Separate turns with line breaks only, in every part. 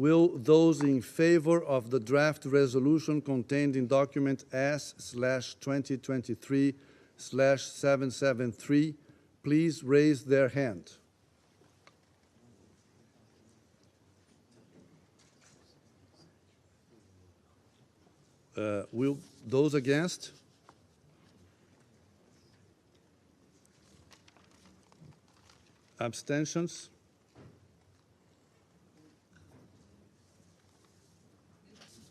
Will those in favor of the draft resolution contained in document S/2023/773 please raise their hand? Will those against? Abstentions?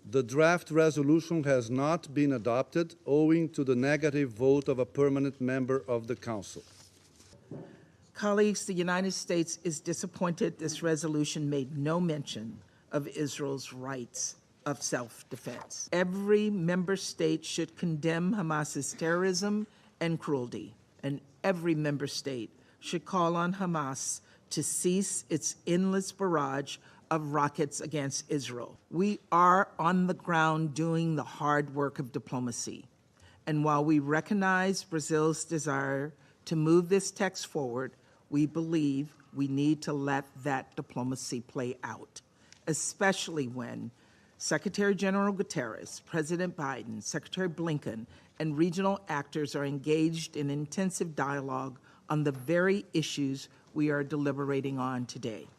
The draft resolution has not been adopted owing to the negative vote of a permanent member of the Council.
Colleagues, the United States is disappointed this resolution made no mention of Israel's rights of self-defense. Every member state should condemn Hamas's terrorism and cruelty, and every member state should call on Hamas to cease its endless barrage of rockets against Israel. We are on the ground doing the hard work of diplomacy. And while we recognize Brazil's desire to move this text forward, we believe we need to let that diplomacy play out, especially when Secretary General Guterres, President Biden, Secretary Blinken, and regional actors are engaged in intensive dialogue on the very issues we are deliberating on today.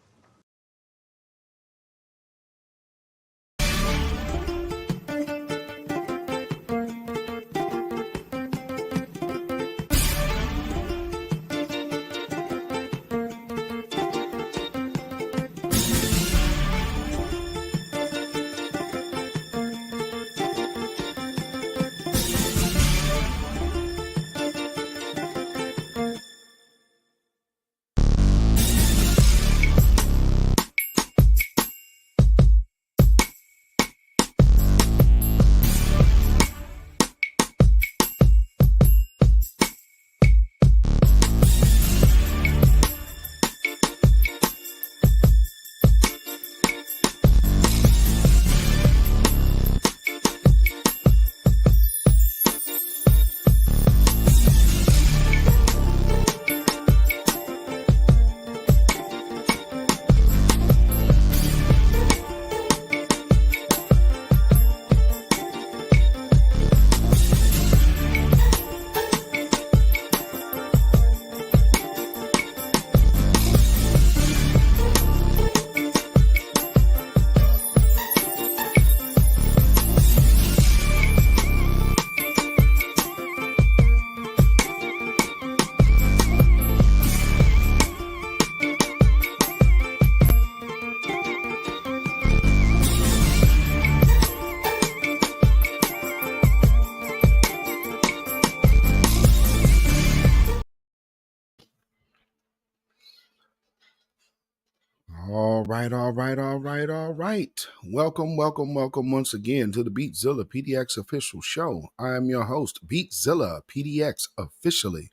All right. Welcome once again to the Beatzilla PDX official show. I am your host, Beatzilla PDX officially.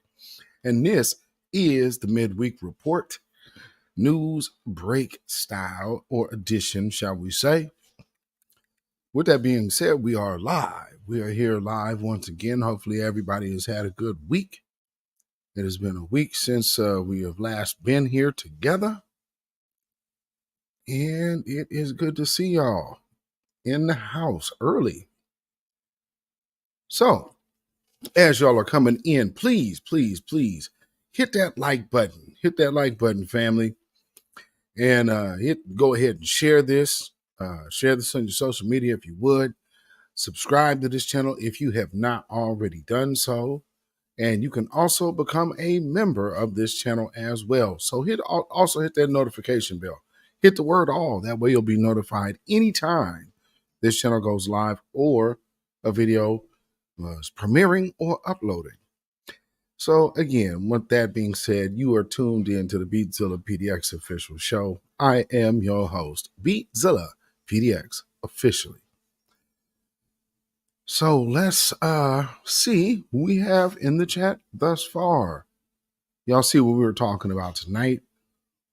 And this is the midweek report, news break style or edition, shall we say. With that being said, we are live. We are here live once again. Hopefully everybody has had a good week. It has been a week since we have last been here together. And it is good to see y'all in the house early. So, as y'all are coming in, please hit that like button. Hit that like button, family. And go ahead and share this. Share this on your social media if you would. Subscribe to this channel if you have not already done so. And you can also become a member of this channel as well. So also hit that notification bell. Hit the word all. That way you'll be notified anytime this channel goes live or a video was premiering or uploading. So again, with that being said, you are tuned in to the Beatzilla PDX official show. I am your host, Beatzilla PDX officially. So let's see who we have in the chat thus far. Y'all see what we were talking about tonight.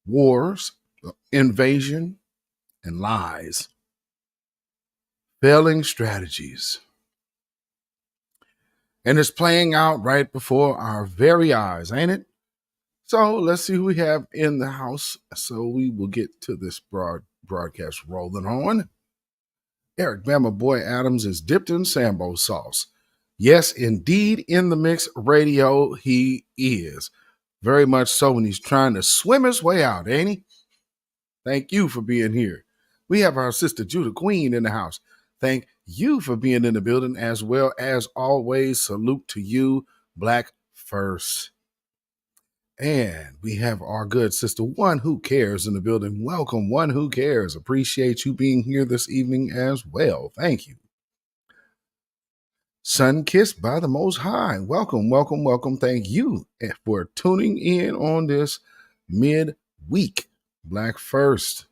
Wars, invasion, and lies. Failing strategies. And it's playing out right before our very eyes, ain't it? So let's see who we have in the house. So we will get to this broad broadcast rolling on. Eric Bama Boy Adams is dipped in Sambo sauce. Yes, indeed, in the mix radio, he is. Very much so when he's trying to swim his way out, ain't he? Thank you for being here. We have our sister Judah Queen in the house. Thank you for being in the building as well. As always, salute to you, Black First. And we have our good sister One Who Cares in the building. Welcome, One Who Cares. Appreciate you being here this evening as well. Thank you. Sun Kissed by the Most High. Welcome, welcome, welcome. Thank you for tuning in on this midweek. Black First.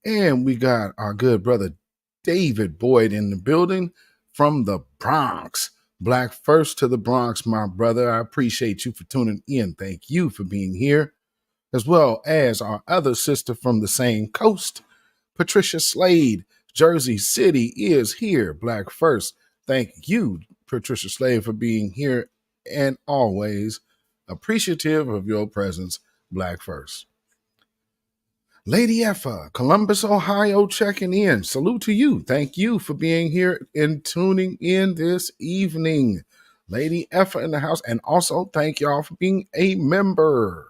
And we got our good brother David Boyd in the building from the Bronx. Black First to the Bronx, my brother. I appreciate you for tuning in. Thank you for being here. As well as our other sister from the same coast, Patricia Slade. Jersey City is here. Black First. Thank you, Patricia Slade, for being here and always appreciative of your presence. Black First. Lady Effa, Columbus, Ohio, checking in. Salute to you. Thank you for being here and tuning in this evening. Lady Effa in the house. And also thank y'all for being a member.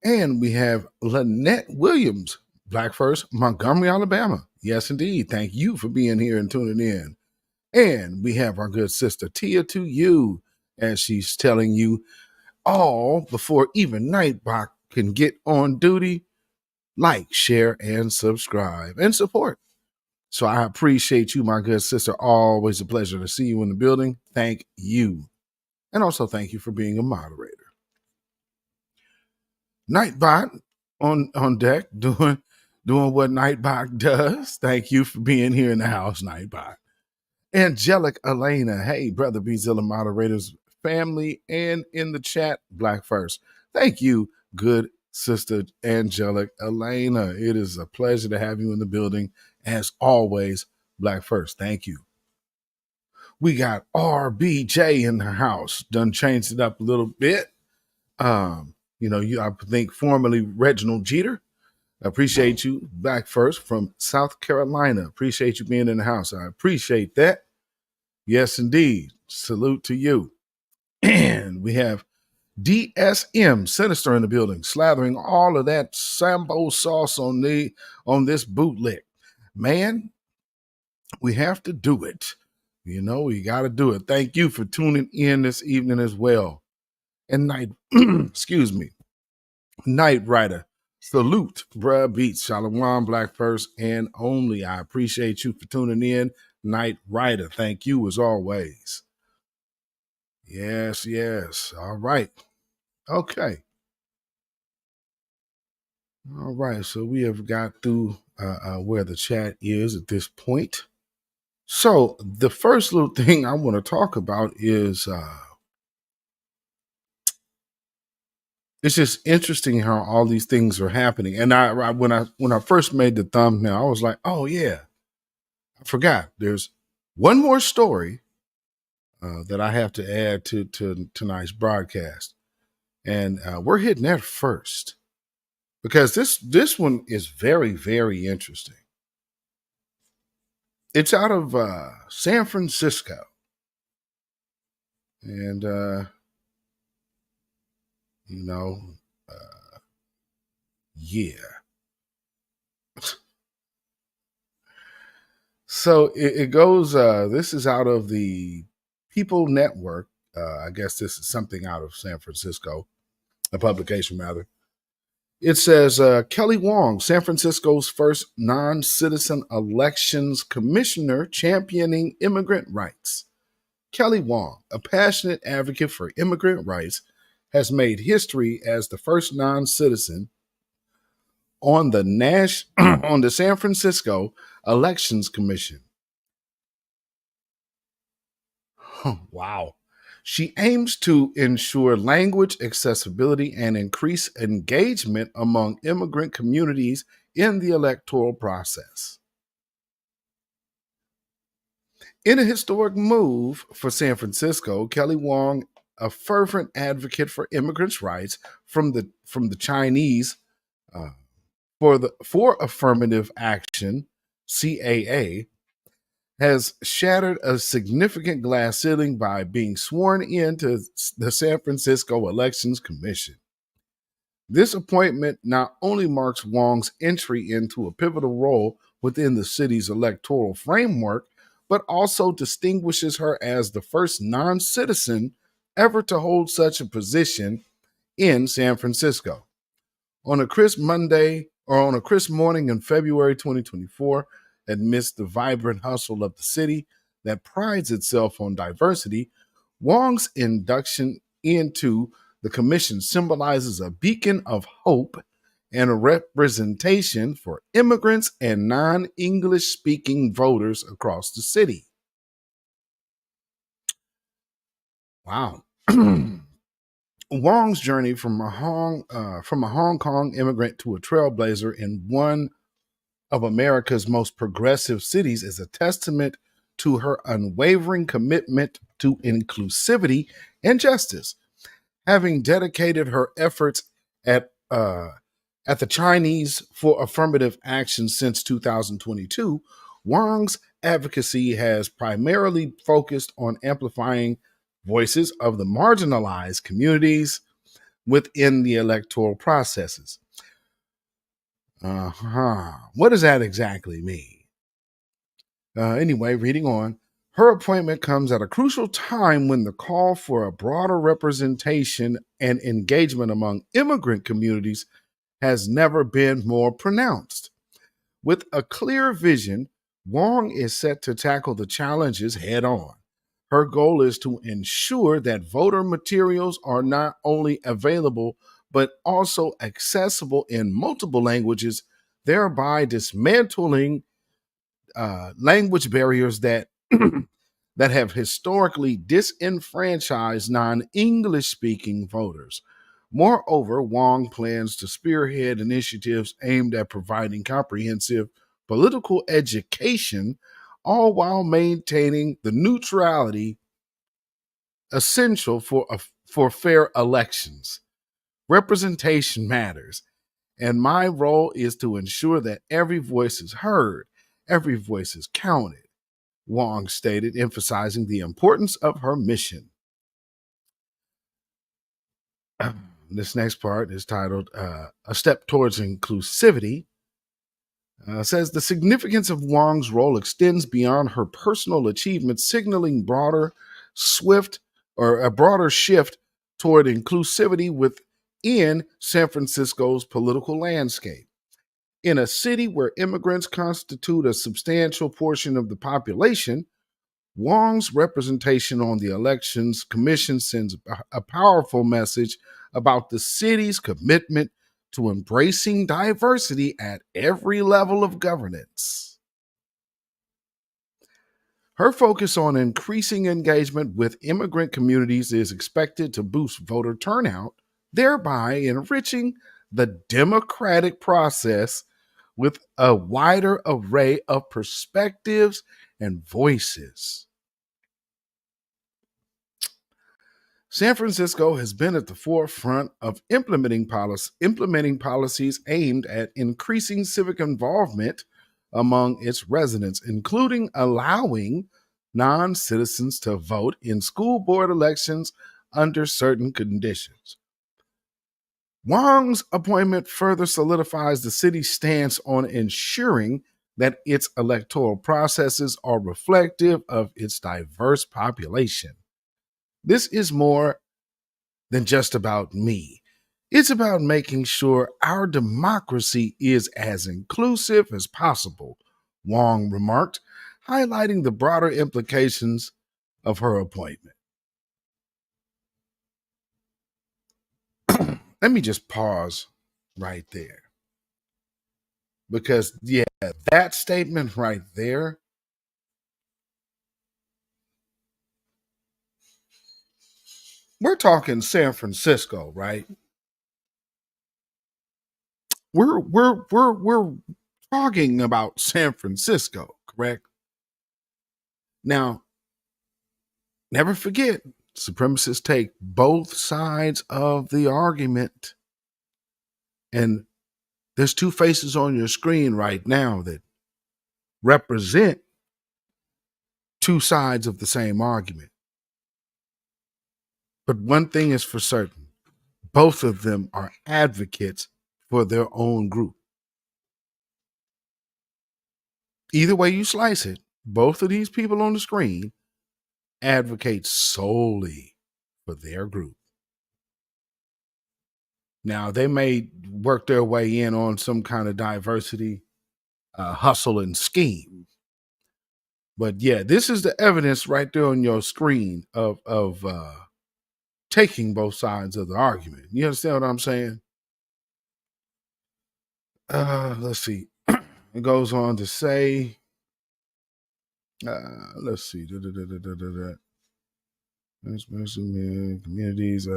And we have Lynette Williams, Black First, Montgomery, Alabama. Yes, indeed. Thank you for being here and tuning in. And we have our good sister Tia to you, as she's telling you all before even Nightbot can get on duty. Like, share, and subscribe and support. So I appreciate you, my good sister. Always a pleasure to see you in the building. Thank you. And also thank you for being a moderator. Nightbot on deck doing what Nightbot does. Thank you for being here in the house, Nightbot. Angelic Elena. Hey, brother Beatzilla moderators, family, and in the chat, Black First. Thank you, good sister Angelic Elena. It is a pleasure to have you in the building. As always, Black First. Thank you. We got RBJ in the house. Done changed it up a little bit. I think formerly Reginald Jeter. Appreciate you. Black First from South Carolina. Appreciate you being in the house. I appreciate that. Yes, indeed. Salute to you. And we have DSM Sinister in the building, slathering all of that Sambo sauce on this bootleg. Man, we have to do it. We got to do it. Thank you for tuning in this evening as well. And excuse me, Night Rider. Salute, bruh, beats, Shalom, Black First, and only. I appreciate you for tuning in. Night Rider, thank you as always. Yes. All right. Okay. All right. So we have got through where the chat is at this point. So the first little thing I want to talk about is it's just interesting how all these things are happening. And when I first made the thumbnail, I was like, oh yeah, I forgot. There's one more story that I have to add to tonight's broadcast. And we're hitting that first because this one is very, very interesting. It's out of San Francisco. And, yeah. So it goes, this is out of the People Network. I guess this is something out of San Francisco, a publication rather. It says, Kelly Wong, San Francisco's first non-citizen elections commissioner championing immigrant rights. Kelly Wong, a passionate advocate for immigrant rights, has made history as the first non-citizen on the San Francisco Elections Commission. Wow. She aims to ensure language accessibility and increase engagement among immigrant communities in the electoral process. In a historic move for San Francisco, Kelly Wong, a fervent advocate for immigrants' rights from the Chinese For affirmative action, CAA, has shattered a significant glass ceiling by being sworn into the San Francisco Elections Commission. This appointment not only marks Wong's entry into a pivotal role within the city's electoral framework, but also distinguishes her as the first non citizen ever to hold such a position in San Francisco. On a crisp morning in February 2024, amidst the vibrant hustle of the city that prides itself on diversity, Wong's induction into the commission symbolizes a beacon of hope and a representation for immigrants and non-English speaking voters across the city. Wow. Wong's journey from a Hong Kong immigrant to a trailblazer in one of America's most progressive cities is a testament to her unwavering commitment to inclusivity and justice. Having dedicated her efforts at the Chinese for affirmative action since 2022, Wong's advocacy has primarily focused on amplifying voices of the marginalized communities within the electoral processes. What does that exactly mean? Anyway, reading on. Her appointment comes at a crucial time when the call for a broader representation and engagement among immigrant communities has never been more pronounced. With a clear vision, Wong is set to tackle the challenges head on. Her goal is to ensure that voter materials are not only available, but also accessible in multiple languages, thereby dismantling language barriers that that have historically disenfranchised non-English speaking voters. Moreover, Wong plans to spearhead initiatives aimed at providing comprehensive political education, all while maintaining the neutrality essential for fair elections. Representation matters, and my role is to ensure that every voice is heard, every voice is counted, Wong stated, emphasizing the importance of her mission. This next part is titled A Step Towards Inclusivity. Says the significance of Wong's role extends beyond her personal achievements, signaling a broader shift toward inclusivity within San Francisco's political landscape. In a city where immigrants constitute a substantial portion of the population, Wong's representation on the Elections Commission sends a powerful message about the city's commitment to embracing diversity at every level of governance. Her focus on increasing engagement with immigrant communities is expected to boost voter turnout, thereby enriching the democratic process with a wider array of perspectives and voices. San Francisco has been at the forefront of implementing policies aimed at increasing civic involvement among its residents, including allowing non-citizens to vote in school board elections under certain conditions. Wong's appointment further solidifies the city's stance on ensuring that its electoral processes are reflective of its diverse population. This is more than just about me. It's about making sure our democracy is as inclusive as possible, Wong remarked, highlighting the broader implications of her appointment. Let me just pause right there. Because, yeah, that statement right there, we're talking San Francisco, right? We're talking about San Francisco, correct? Now, never forget, supremacists take both sides of the argument. And There's two faces on your screen right now that represent two sides of the same argument. But one thing is for certain, both of them are advocates for their own group. Either way you slice it, both of these people on the screen advocate solely for their group. Now, they may work their way in on some kind of diversity, hustle, and scheme. But yeah, this is the evidence right there on your screen of taking both sides of the argument. You understand what I'm saying? Let's see. It goes on to say, let's see. Communities.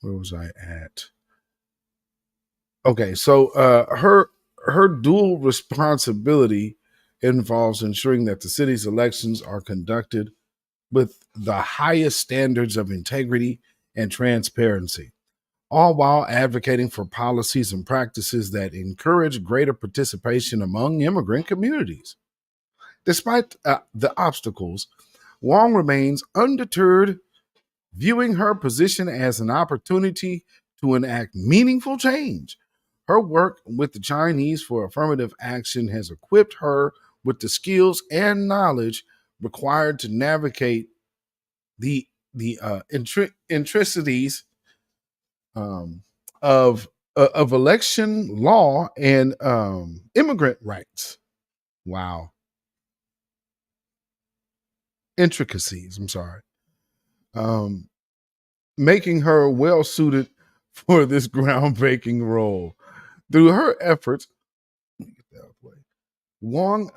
Where was I at? Okay, so her dual responsibility involves ensuring that the city's elections are conducted with the highest standards of integrity and transparency, all while advocating for policies and practices that encourage greater participation among immigrant communities. Despite the obstacles, Wong remains undeterred, viewing her position as an opportunity to enact meaningful change. Her work with the Chinese for affirmative action has equipped her with the skills and knowledge required to navigate the intricacies of election law and immigrant rights. Wow. Intricacies, I'm sorry. Making her well suited for this groundbreaking role. Through her efforts, Wong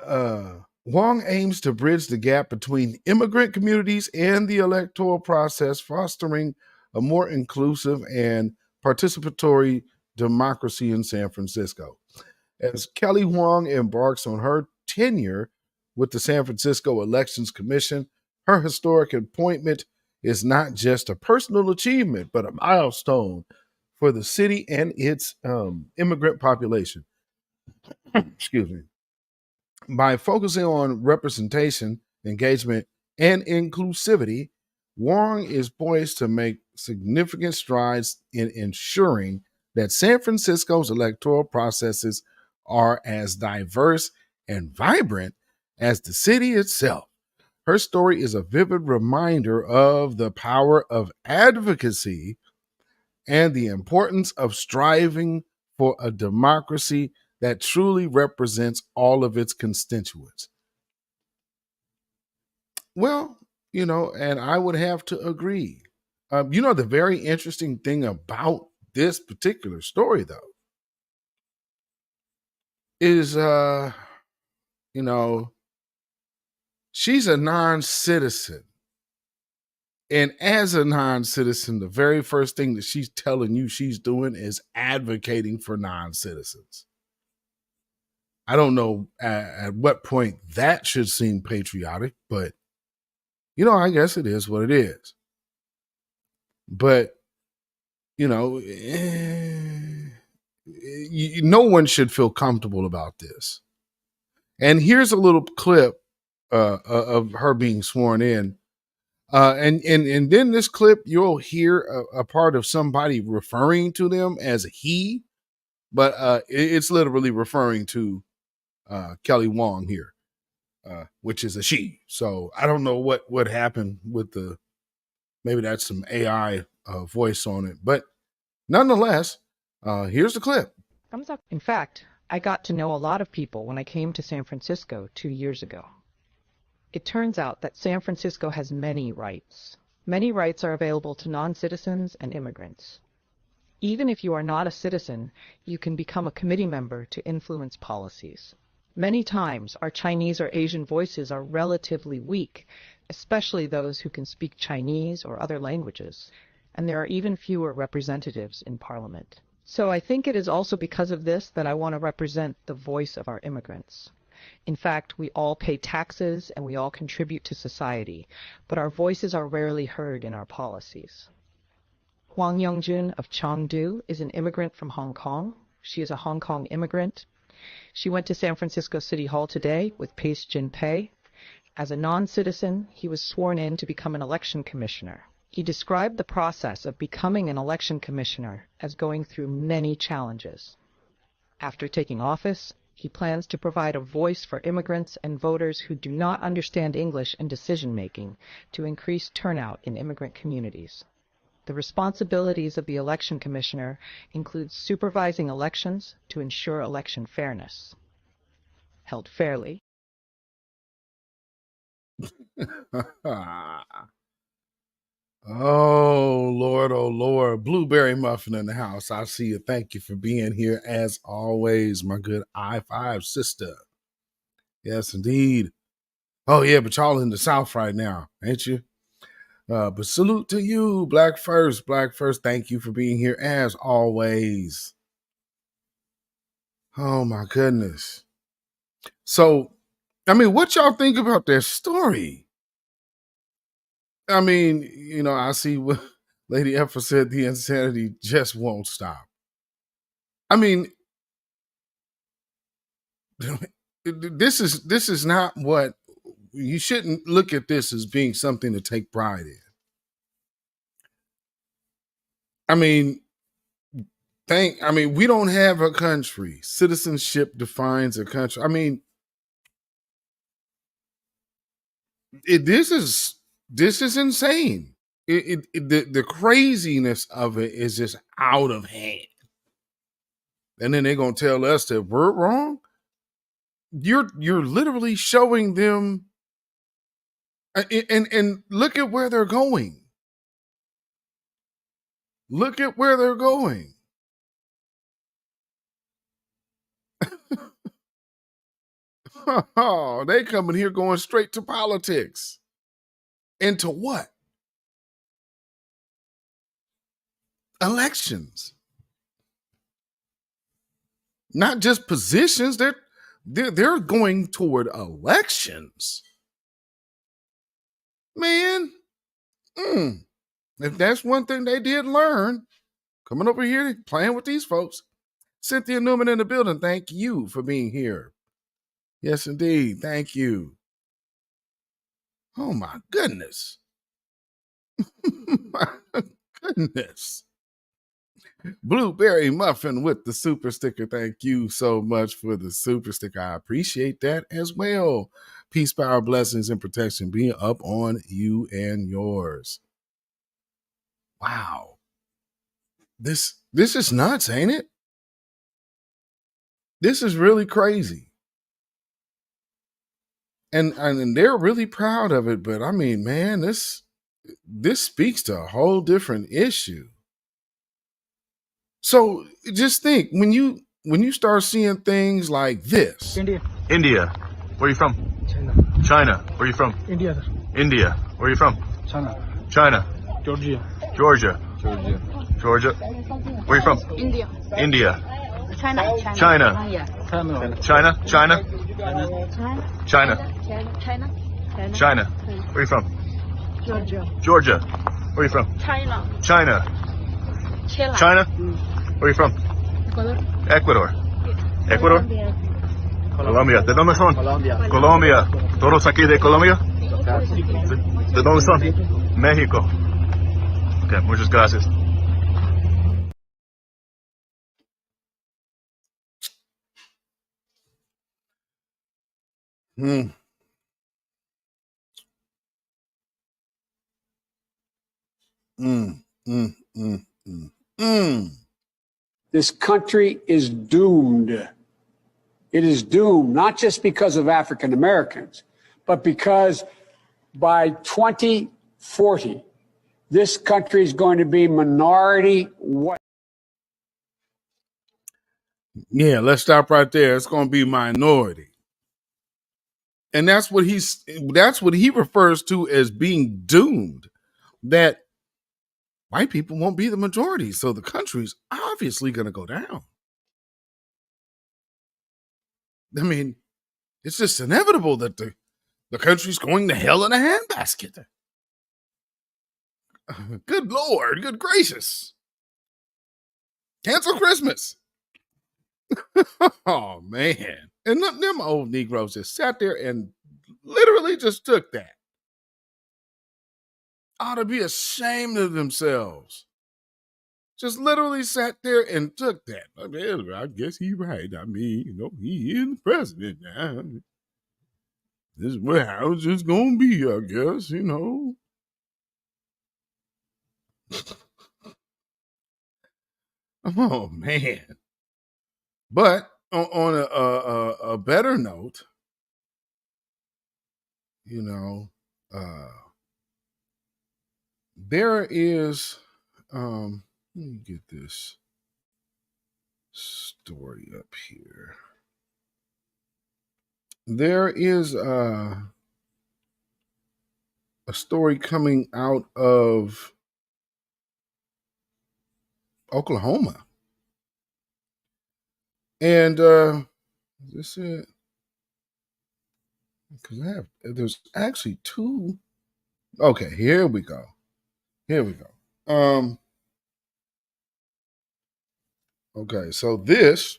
aims to bridge the gap between immigrant communities and the electoral process, fostering a more inclusive and participatory democracy in San Francisco. As Kelly Wong embarks on her tenure with the San Francisco Elections Commission, her historic appointment is not just a personal achievement, but a milestone for the city and its immigrant population. Excuse me. By focusing on representation, engagement, and inclusivity, Wong is poised to make significant strides in ensuring that San Francisco's electoral processes are as diverse and vibrant as the city itself. Her story is a vivid reminder of the power of advocacy and the importance of striving for a democracy that truly represents all of its constituents. Well, and I would have to agree. The very interesting thing about this particular story, though, is, she's a non-citizen. And as a non-citizen, the very first thing that she's telling you she's doing is advocating for non-citizens. I don't know at what point that should seem patriotic, but, I guess it is what it is. But, no one should feel comfortable about this. And here's a little clip of her being sworn in. And then this clip, you'll hear a part of somebody referring to them as a he, but it's literally referring to Kelly Wong here, which is a she. So I don't know what happened with maybe that's some AI voice on it, but nonetheless, here's the clip.
In fact, I got to know a lot of people when I came to San Francisco 2 years ago. It turns out that San Francisco has many rights. Many rights are available to non-citizens and immigrants. Even if you are not a citizen, you can become a committee member to influence policies. Many times, our Chinese or Asian voices are relatively weak, especially those who can speak Chinese or other languages, and there are even fewer representatives in Parliament. So I think it is also because of this that I want to represent the voice of our immigrants. In fact, we all pay taxes and we all contribute to society, but our voices are rarely heard in our policies. Huang Yongjun of Chengdu is an immigrant from Hong Kong. She is a Hong Kong immigrant. She went to San Francisco City Hall today with Pace Jinpei. As a non-citizen, he was sworn in to become an election commissioner. He described the process of becoming an election commissioner as going through many challenges. After taking office, he plans to provide a voice for immigrants and voters who do not understand English in decision-making to increase turnout in immigrant communities. The responsibilities of the election commissioner include supervising elections to ensure election fairness. Held fairly.
Oh, Lord, oh, Lord. Blueberry Muffin in the house. I see you. Thank you for being here as always, my good I-5 sister. Yes, indeed. Oh, yeah, but y'all in the South right now, ain't you? But salute to you, Black First. Black First, thank you for being here as always. Oh, my goodness. So, I mean, what y'all think about their story? I mean, you know, I see what Lady Effa said, the insanity just won't stop. I mean, this is not what you shouldn't look at this as being something to take pride in. I mean, we don't have a country. Citizenship defines a country. I mean, this is insane. The craziness of it is just out of hand. And then they're gonna tell us that we're wrong. You're literally showing them, and look at where they're going. Look at where they're going. Oh, they coming here going straight to politics. Into what? Elections. Not just positions. They're going toward elections. Man, if that's one thing they did learn, coming over here playing with these folks. Cynthia Newman in the building, thank you for being here. Yes, indeed. Thank you. Oh, my goodness. My goodness. Blueberry Muffin with the super sticker. Thank you so much for the super sticker. I appreciate that as well. Peace, power, blessings, and protection be up on you and yours. Wow. This is nuts, ain't it? This is really crazy. And they're really proud of it, but I mean, man, this speaks to a whole different issue. So just think, when you start seeing things like this.
India. Where are you from? China. Where are you from? India. Where are you from? China. Georgia. Where are you from? India. China. Where are you from? Georgia. Where are you from? China. Where are you from? Ecuador. Colombia. ¿De dónde son? Colombia. ¿Todos aquí de Colombia? ¿De dónde son? México. Ok, muchas gracias.
This country is doomed. It is doomed, not just because of African Americans, but because by 2040, this country is going to be minority white.
Yeah, let's stop right there. It's going to be minority. And that's what he refers to as being doomed, that white people won't be the majority. So the country's obviously going to go down. I mean, it's just inevitable that the country's going to hell in a handbasket. Good Lord, good gracious. Cancel Christmas. Oh, man. And them old Negroes just sat there and literally just took that. Ought to be ashamed of themselves. Just literally sat there and took that. I mean, I guess he's right. I mean, he is the president now. This is how it's just going to be, I guess, Oh, man. But on a better note, there is, let me get this story up here. There is a story coming out of Oklahoma. And is this it? Because there's actually two. Okay, here we go. Okay, so this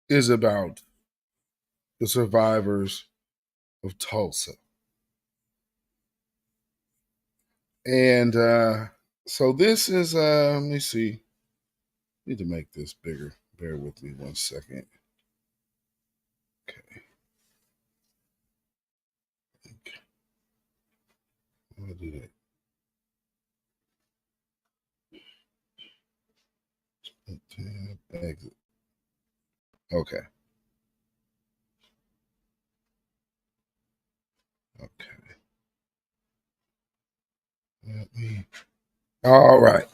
is about the survivors of Tulsa. And so this is, let me see. Need to make this bigger. Bear with me 1 second. Okay. I'll do that. Exit. Okay. All right.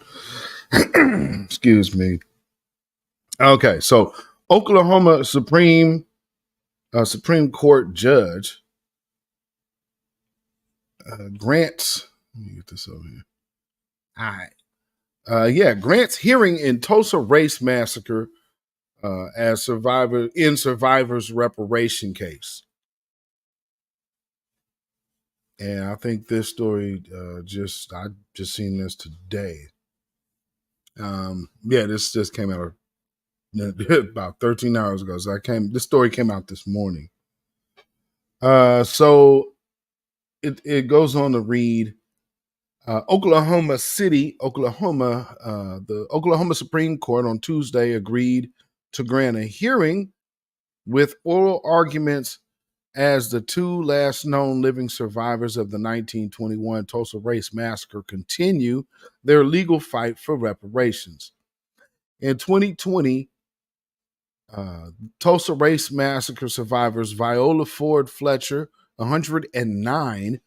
Excuse me. Okay, so Oklahoma Supreme Court judge grants. Let me get this over here. All right. Grants hearing in Tulsa race massacre as survivor's reparation case. And I think this story I just seen this today. This just came out about 13 hours ago. So this story came out this morning. So it goes on to read, Oklahoma City, Oklahoma, the Oklahoma Supreme Court on Tuesday agreed to grant a hearing with oral arguments as the two last known living survivors of the 1921 Tulsa Race Massacre continue their legal fight for reparations. In 2020, Tulsa Race Massacre survivors Viola Ford Fletcher, 109,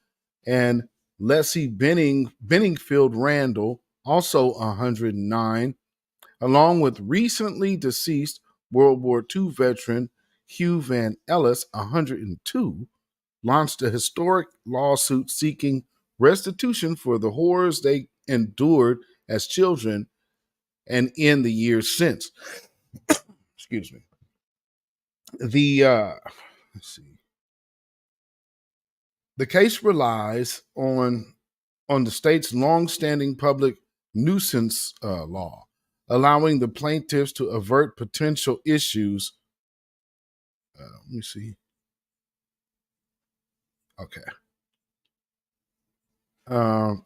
and Leslie Benningfield Randall, also 109, along with recently deceased World War II veteran Hugh Van Ellis, 102, launched a historic lawsuit seeking restitution for the horrors they endured as children and in the years since. Excuse me. The case relies on the state's longstanding public nuisance law, allowing the plaintiffs to avert potential issues. Let me see. Okay.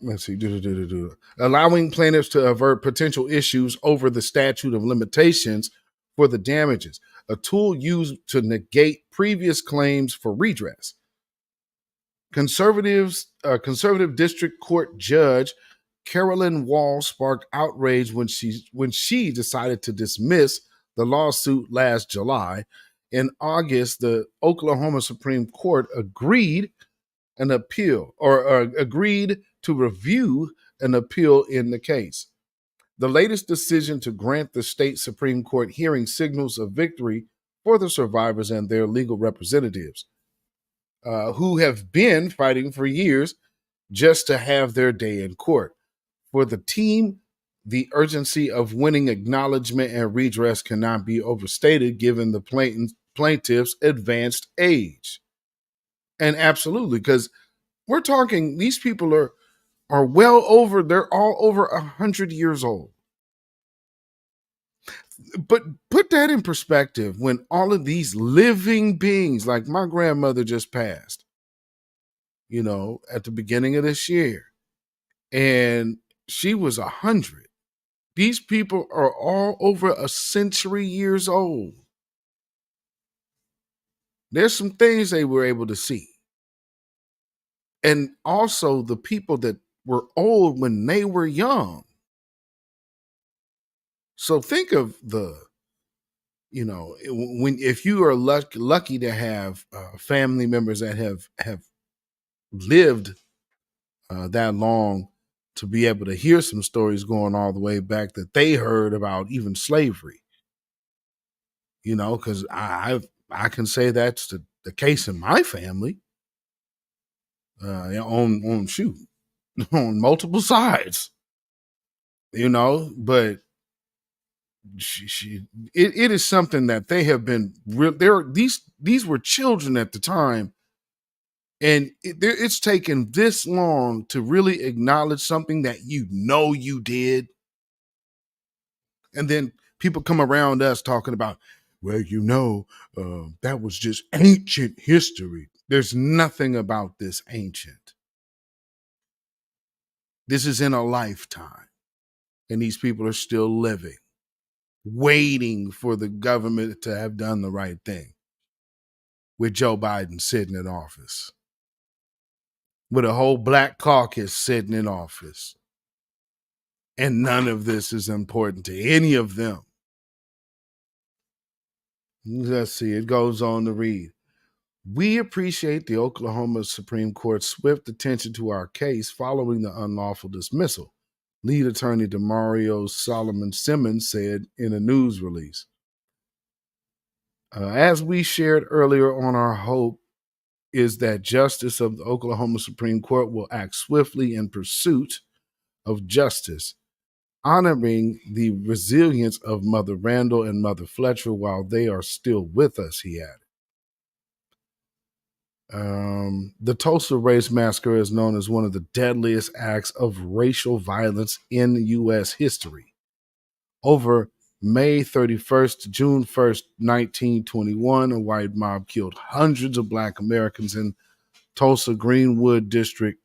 Let's see. Allowing plaintiffs to avert potential issues over the statute of limitations for the damages, a tool used to negate previous claims for redress. Conservative District Court Judge Carolyn Wall sparked outrage when she decided to dismiss the lawsuit last July. In August, the Oklahoma Supreme Court agreed to review an appeal in the case. The latest decision to grant the state Supreme Court hearing signals a victory for the survivors and their legal representatives, who have been fighting for years just to have their day in court. For the team, the urgency of winning acknowledgement and redress cannot be overstated given the plaintiff's advanced age. And absolutely, because we're talking, these people are are they're all over 100 years old. But put that in perspective when all of these living beings, like my grandmother just passed, at the beginning of this year, and she was 100. These people are all over a century years old. There's some things they were able to see. And also the people that were old when they were young. So think of if you are lucky to have family members that have lived that long, to be able to hear some stories going all the way back that they heard about even slavery. Because I can say that's the case in my family. On multiple sides. But it is something that they have been these were children at the time, and it's taken this long to really acknowledge something that you did, and then people come around us talking about, well, that was just ancient history. There's nothing about this ancient. This is in a lifetime, and these people are still living, waiting for the government to have done the right thing, with Joe Biden sitting in office, with a whole black caucus sitting in office. And none of this is important to any of them. Let's see, it goes on to read. We appreciate the Oklahoma Supreme Court's swift attention to our case following the unlawful dismissal, lead attorney DeMario Solomon Simmons said in a news release. As we shared earlier on, our hope is that justice of the Oklahoma Supreme Court will act swiftly in pursuit of justice, honoring the resilience of Mother Randall and Mother Fletcher while they are still with us, he added. The Tulsa Race Massacre is known as one of the deadliest acts of racial violence in U.S. history. Over May 31st to June 1st, 1921, a white mob killed hundreds of Black Americans in Tulsa Greenwood district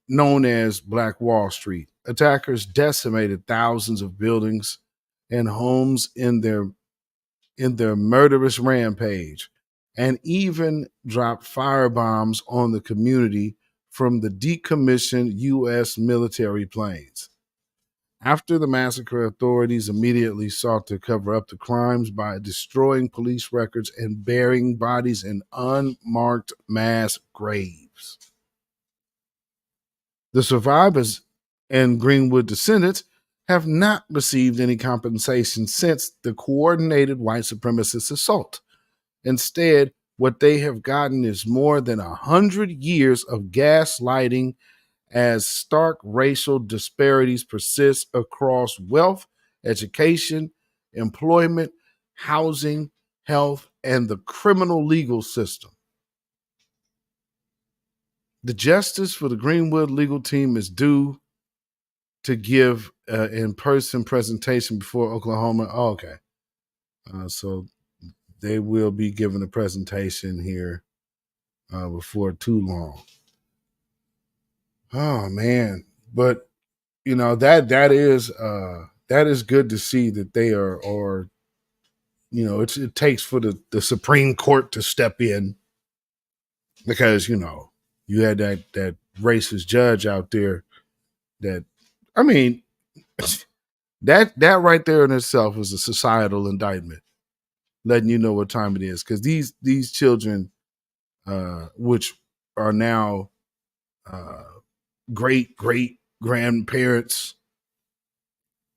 known as Black Wall Street. Attackers decimated thousands of buildings and homes in their murderous rampage, and even dropped firebombs on the community from the decommissioned U.S. military planes. After the massacre, authorities immediately sought to cover up the crimes by destroying police records and burying bodies in unmarked mass graves. The survivors and Greenwood descendants have not received any compensation since the coordinated white supremacist assault. Instead, what they have gotten is more than 100 years of gaslighting as stark racial disparities persist across wealth, education, employment, housing, health, and the criminal legal system. The justice for the Greenwood legal team is due to give an in-person presentation before Oklahoma. Oh, okay. So they will be giving a presentation here before too long. Oh man. But that is good to see that they are it takes for the Supreme Court to step in, because you had that racist judge out there that, I mean, that right there in itself is a societal indictment, letting you know what time it is. Because these children, which are now great grandparents,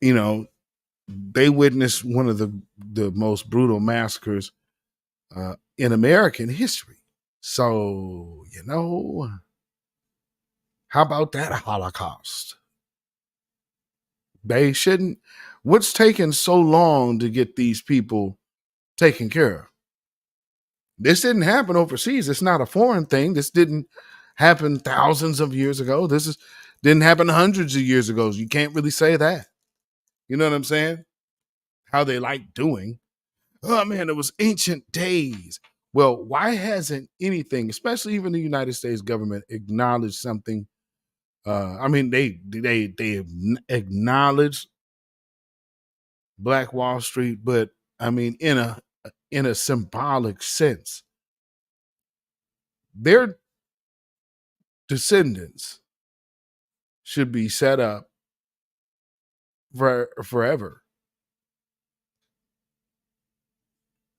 they witnessed one of the most brutal massacres in American history. So, how about that Holocaust? They shouldn't. What's taken so long to get these people taken care of? This didn't happen overseas. It's not a foreign thing. This didn't happened thousands of years ago. This didn't happen hundreds of years ago. You can't really say that. You know what I'm saying? How they like doing. Oh man, it was ancient days. Well, why hasn't anything, especially even the United States government, acknowledged something? I mean, they acknowledged Black Wall Street, but I mean, in a symbolic sense, their descendants should be set up for forever.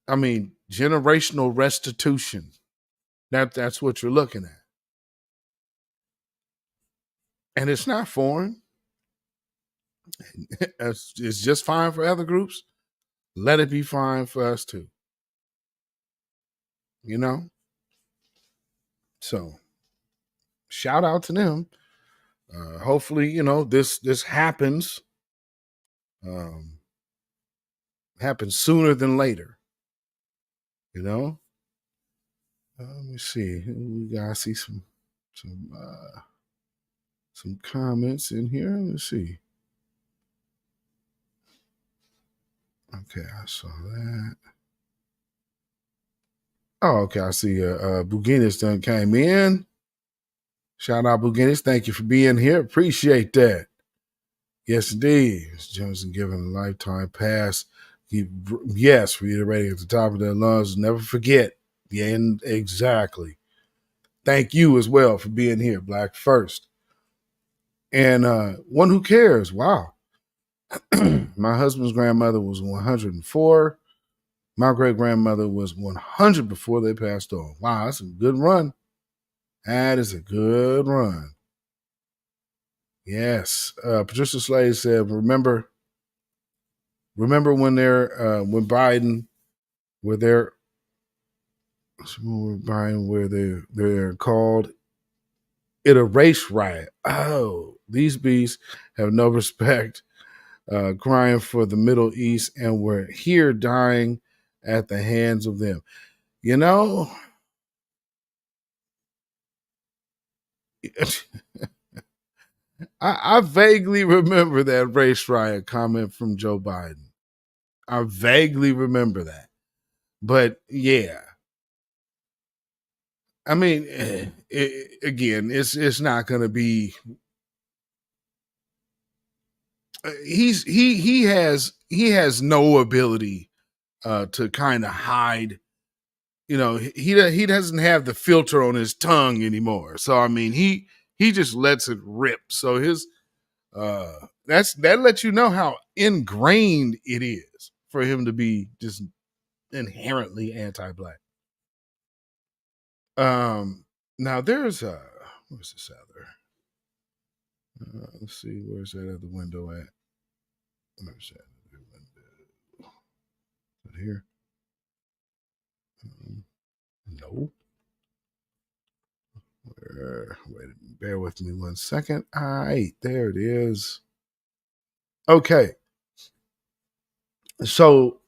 I mean, generational restitution. That's what you're looking at. And it's not foreign. It's just fine for other groups. Let it be fine for us too. You know? So shout out to them. Hopefully, this happens. Happens sooner than later. You know? Let me see. We gotta see some comments in here. Let's see. Okay, I saw that. Oh, okay. I see Buginis done came in. Shout out Buginis. Thank you for being here. Appreciate that. Yes, indeed. Ms. Johnson given a lifetime pass. Yes, reiterating at the top of their lungs. Never forget. Yeah, exactly. Thank you as well for being here, Black First. And one who cares. Wow. My husband's grandmother was 104. My great-grandmother was 100 before they passed on. Wow, that's a good run. That is a good run. Yes. Patricia Slade said, remember when when Biden were there, where they're called it a race riot. Oh, these beasts have no respect, crying for the Middle East, and we're here dying at the hands of them. You know, I vaguely remember that race riot comment from Joe Biden. I vaguely remember that. But yeah, I mean, again, it's not going to be. He has no ability to kind of hide. You know, he doesn't have the filter on his tongue anymore. So I mean, he just lets it rip. So his that lets you know how ingrained it is for him to be just inherently anti-black. Now there's where's this other? Let's see, where's that other window at? Where's that other window? Is it here? No. Wait, bear with me 1 second. All right, there it is. Okay. So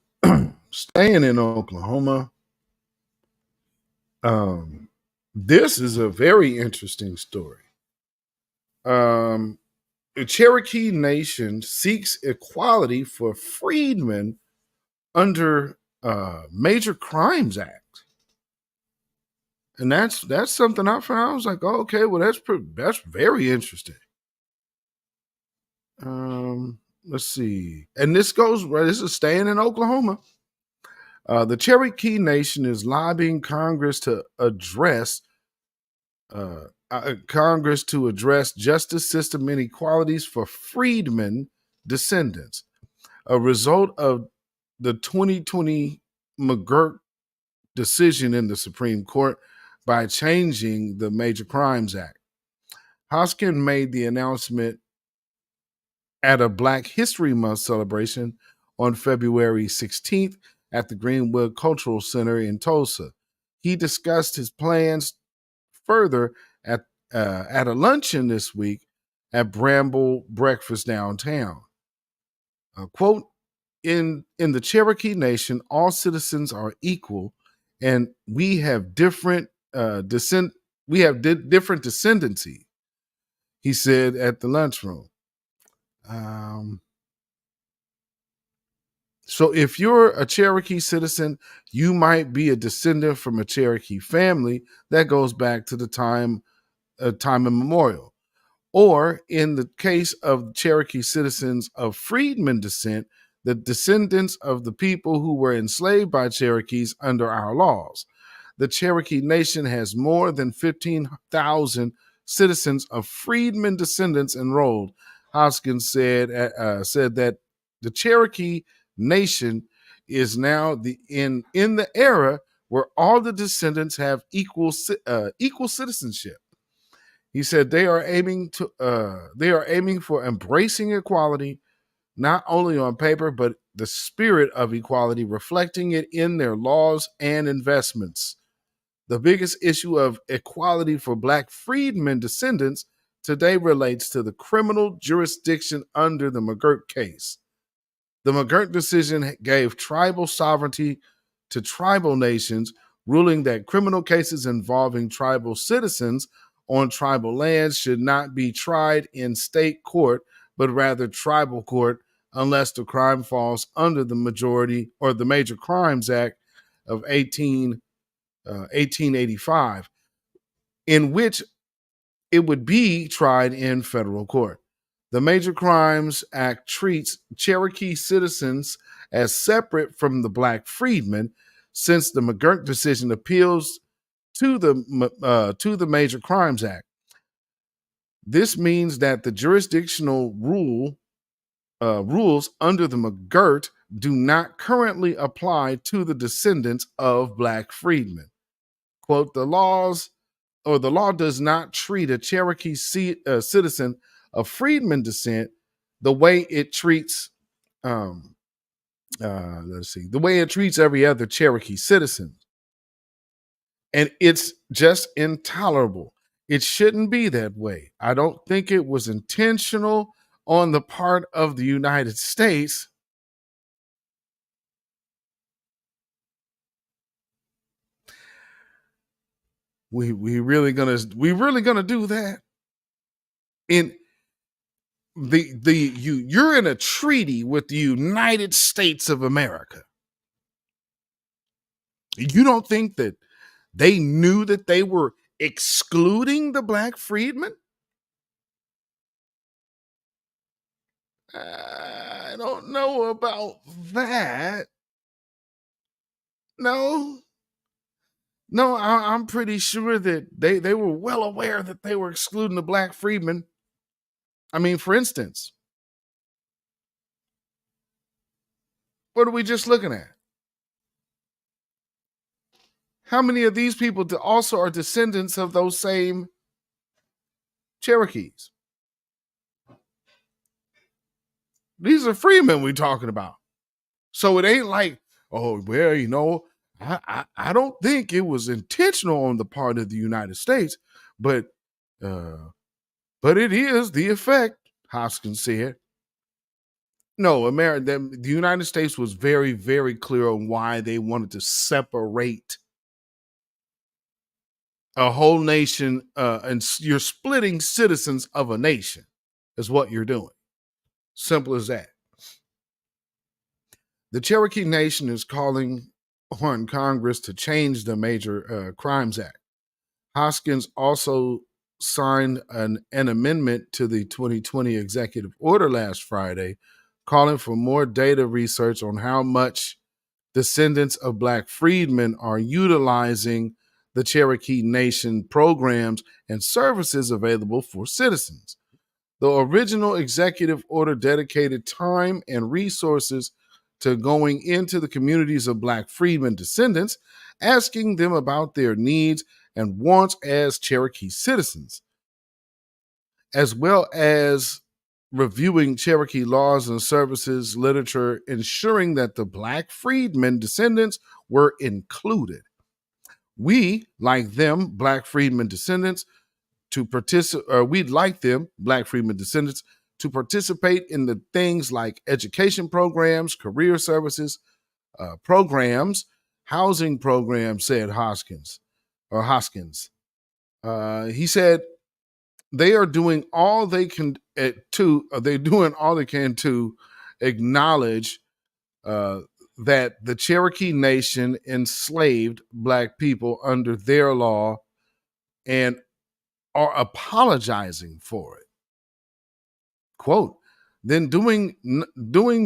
staying in Oklahoma, this is a very interesting story. The Cherokee Nation seeks equality for freedmen under Major Crimes Act. And that's something I found. I was like, oh, okay, well, that's very interesting. Let's see. And this is staying in Oklahoma. The Cherokee Nation is lobbying Congress to address justice system inequalities for freedmen descendants, a result of the 2020 McGirt decision in the Supreme Court by changing the Major Crimes Act. Hoskin made the announcement at a Black History Month celebration on February 16th at the Greenwood Cultural Center in Tulsa. He discussed his plans further at a luncheon this week at Bramble Breakfast downtown. Quote, in the Cherokee Nation, all citizens are equal, and we have different we have different descendancy, he said at the lunchroom. So if you're a Cherokee citizen, you might be a descendant from a Cherokee family that goes back to the time immemorial. Or in the case of Cherokee citizens of freedmen descent, the descendants of the people who were enslaved by Cherokees under our laws. The Cherokee Nation has more than 15,000 citizens of freedmen descendants enrolled. Hoskins said that the Cherokee Nation is now in the era where all the descendants have equal citizenship. He said they are aiming for embracing equality, not only on paper, but the spirit of equality, reflecting it in their laws and investments. The biggest issue of equality for Black freedmen descendants today relates to the criminal jurisdiction under the McGirt case. The McGirt decision gave tribal sovereignty to tribal nations, ruling that criminal cases involving tribal citizens on tribal lands should not be tried in state court, but rather tribal court, unless the crime falls under the majority or the Major Crimes Act of 1885, in which it would be tried in federal court. The Major Crimes Act treats Cherokee citizens as separate from the Black freedmen, since the McGirt decision appeals to the Major Crimes Act. This means that the jurisdictional rules under the McGirt do not currently apply to the descendants of Black freedmen. Quote, the law does not treat a Cherokee citizen of freedman descent the way it treats the way it treats every other Cherokee citizen. And it's just intolerable. It shouldn't be that way. I don't think it was intentional on the part of the United States. We really gonna do that? You're in a treaty with the United States of America. You don't think that they knew that they were excluding the Black freedmen? I don't know about that. No, I'm pretty sure that they were well aware that they were excluding the Black freedmen. I mean, for instance, what are we just looking at? How many of these people also are descendants of those same Cherokees? These are freemen we're talking about. So it ain't like, oh, well, I don't think it was intentional on the part of the United States, but it is the effect, Hoskins said. No, the United States was very, very clear on why they wanted to separate a whole nation, and you're splitting citizens of a nation is what you're doing. Simple as that. The Cherokee Nation is calling on Congress to change the Major Crimes Act. Hoskins also signed an amendment to the 2020 executive order last Friday, calling for more data research on how much descendants of Black freedmen are utilizing the Cherokee Nation programs and services available for citizens. The original executive order dedicated time and resources to going into the communities of Black freedmen descendants, asking them about their needs and wants as Cherokee citizens, as well as reviewing Cherokee laws and services literature, ensuring that the Black freedmen descendants were included. We, like them, Black freedmen descendants, we'd like them, Black freedmen descendants, to participate in the things like education programs, career services, programs, housing programs, said Hoskins. He said they are doing all they can they're doing all they can to acknowledge that the Cherokee Nation enslaved Black people under their law and are apologizing for it. Quote, then doing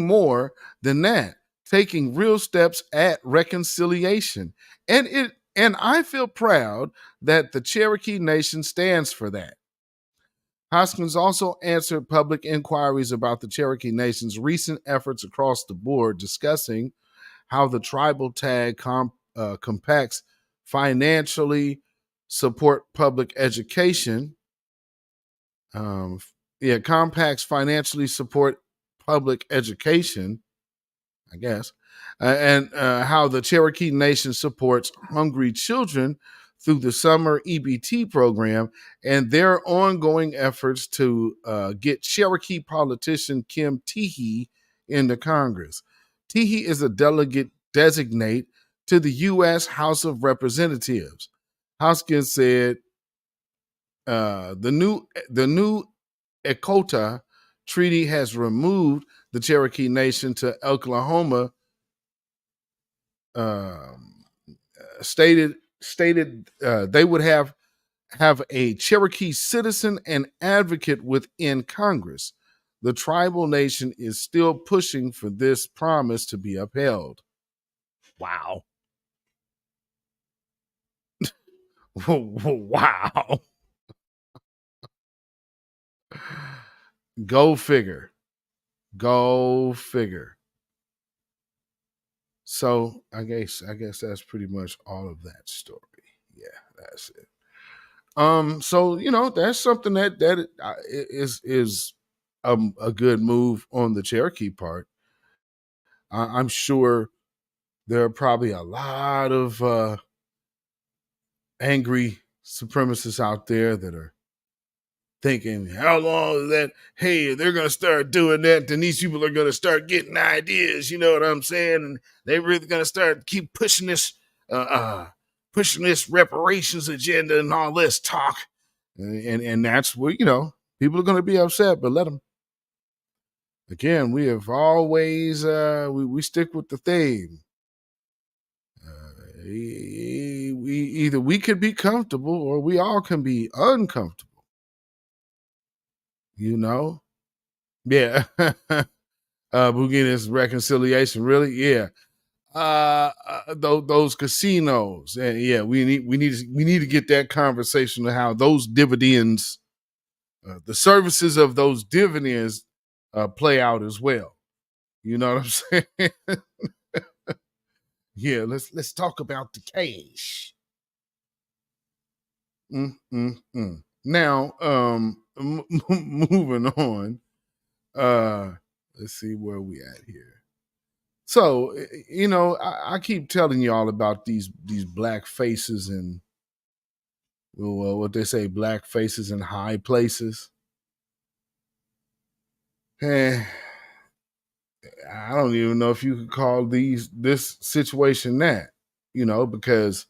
more than that, taking real steps at reconciliation. And I feel proud that the Cherokee Nation stands for that. Hoskins also answered public inquiries about the Cherokee Nation's recent efforts across the board, discussing how the tribal tag compacts financially support public education. Compacts financially support public education, I guess, and how the Cherokee Nation supports hungry children through the summer EBT program and their ongoing efforts to get Cherokee politician Kim Teehee into Congress. Teehee is a delegate designate to the U.S. House of Representatives. Hoskins said the new Echota Treaty has removed the Cherokee Nation to Oklahoma. Stated they would have a Cherokee citizen and advocate within Congress. The tribal nation is still pushing for this promise to be upheld. Wow. Wow. Go figure. Go figure. So I guess that's pretty much all of that story. Yeah, that's it. So that's something that is a good move on the Cherokee part. I'm sure there are probably a lot of angry supremacists out there that are thinking, how long is that? Hey, they're going to start doing that, then these people are going to start getting ideas. You know what I'm saying? And they're really going to keep pushing this reparations agenda and all this talk. And that's where, people are going to be upset, but let them. Again, we have always, we stick with the theme. Either we could be comfortable or we all can be uncomfortable. Yeah. Bugina's reconciliation, really? Yeah. Those casinos, and yeah, we need to get that conversation of how those dividends, the services of those dividends, play out as well. You know what I'm saying? Yeah, let's talk about the cash. Now, moving on. Let's see where we at here. So, I keep telling you all about these black faces and what they say, black faces in high places. I don't even know if you could call this situation that, because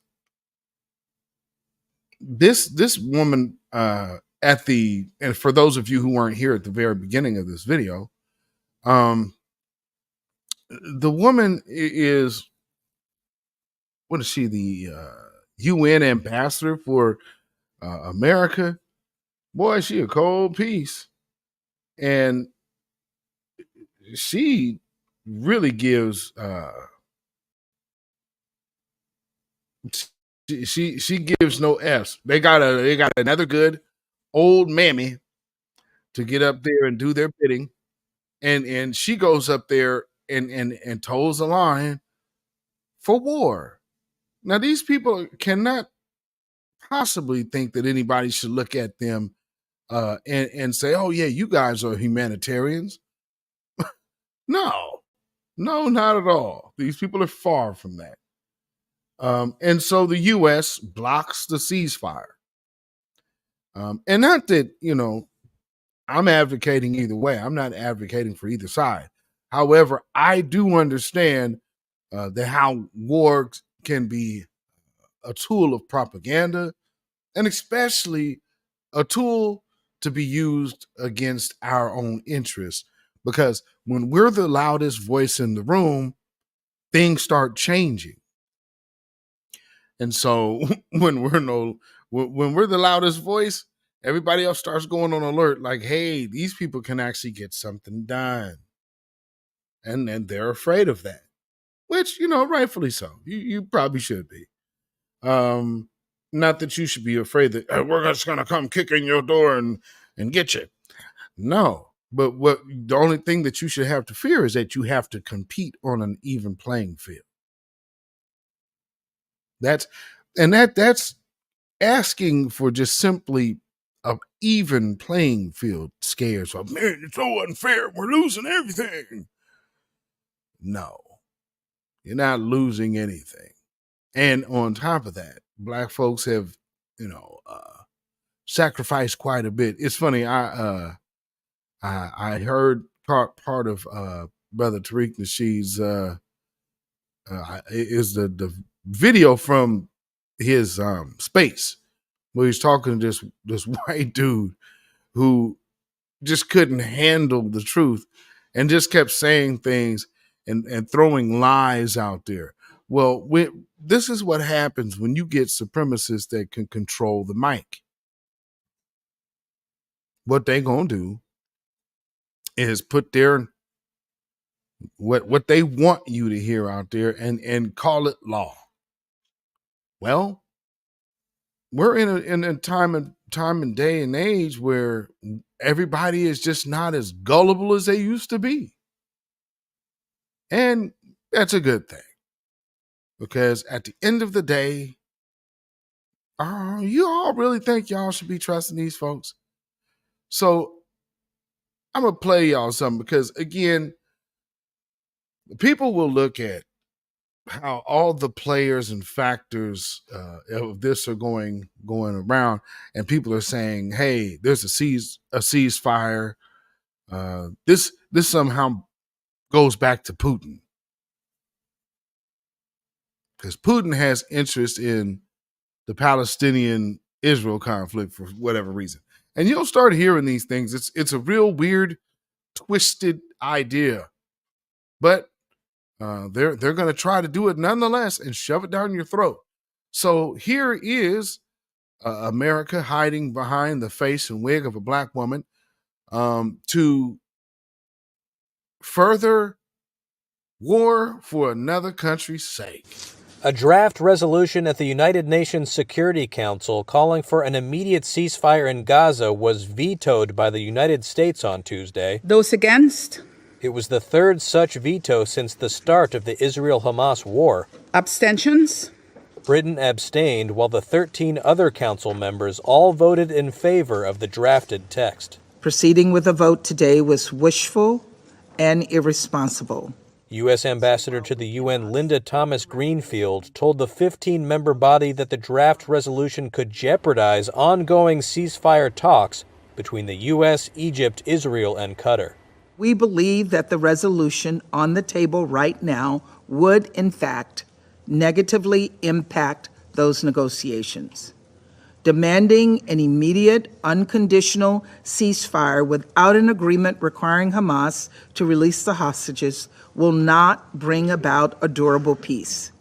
this woman and for those of you who weren't here at the very beginning of this video, the woman is, what is she, the UN ambassador for America? Boy, she a cold piece. And she really gives she gives no F's. They got another good old mammy to get up there and do their bidding. And she goes up there and toes the line for war. Now, these people cannot possibly think that anybody should look at them and say, oh, yeah, you guys are humanitarians. No, not at all. These people are far from that. And so the U.S. blocks the ceasefire. And not that, I'm advocating either way. I'm not advocating for either side. However, I do understand that how war can be a tool of propaganda, and especially a tool to be used against our own interests. Because when we're the loudest voice in the room, things start changing. And so when we're the loudest voice, everybody else starts going on alert, like, hey, these people can actually get something done. And then they're afraid of that, which, rightfully so. You probably should be. Not that you should be afraid that we're just going to come kick in your door and get you. No, but the only thing that you should have to fear is that you have to compete on an even playing field. That's asking for just simply an even playing field scares. So, man, it's so unfair. We're losing everything. No, you're not losing anything. And on top of that, Black folks have, sacrificed quite a bit. It's funny. I heard part of Brother Tariq Nasheed's is the video from his space where he's talking to this white dude who just couldn't handle the truth and just kept saying things and throwing lies out there. Well, this is what happens when you get supremacists that can control the mic. What they gonna do is put their what they want you to hear out there and call it law. Well, we're in a time and day and age where everybody is just not as gullible as they used to be. And that's a good thing. Because at the end of the day, you all really think y'all should be trusting these folks? So I'm going to play y'all something because, again, people will look at how all the players and factors of this are going around, and people are saying, hey, there's a ceasefire. This somehow goes back to Putin. Because Putin has interest in the Palestinian-Israel conflict for whatever reason. And you'll start hearing these things. It's a real weird, twisted idea. But they're going to try to do it nonetheless and shove it down your throat. So here is America hiding behind the face and wig of a Black woman to further war for another country's sake.
A draft resolution at the United Nations Security Council calling for an immediate ceasefire in Gaza was vetoed by the United States on Tuesday.
Those against?
It was the third such veto since the start of the Israel-Hamas war.
Abstentions?
Britain abstained, while the 13 other council members all voted in favor of the drafted text.
Proceeding with a vote today was wishful and irresponsible.
U.S. Ambassador to the UN Linda Thomas-Greenfield told the 15-member body that the draft resolution could jeopardize ongoing ceasefire talks between the U.S., Egypt, Israel, and Qatar.
We believe that the resolution on the table right now would, in fact, negatively impact those negotiations. Demanding an immediate, unconditional ceasefire without an agreement requiring Hamas to release the hostages will not bring about a durable peace.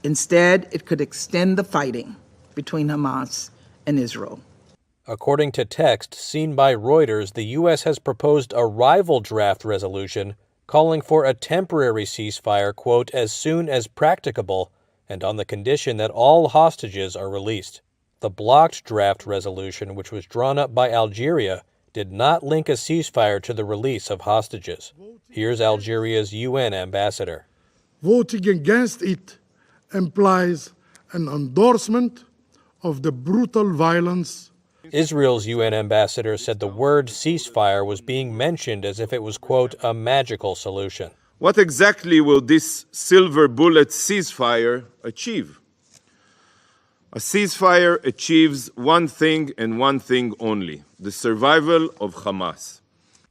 Instead, it could extend the fighting between Hamas and Israel.
According to text seen by Reuters, the U.S. has proposed a rival draft resolution calling for a temporary ceasefire, quote, as soon as practicable, and on the condition that all hostages are released. The blocked draft resolution, which was drawn up by Algeria, did not link a ceasefire to the release of hostages. Here's Algeria's UN ambassador.
Voting against it implies an endorsement of the brutal violence.
Israel's UN ambassador said the word ceasefire was being mentioned as if it was, quote, a magical solution.
What exactly will this silver bullet ceasefire achieve? A ceasefire achieves one thing and one thing only: the survival of Hamas.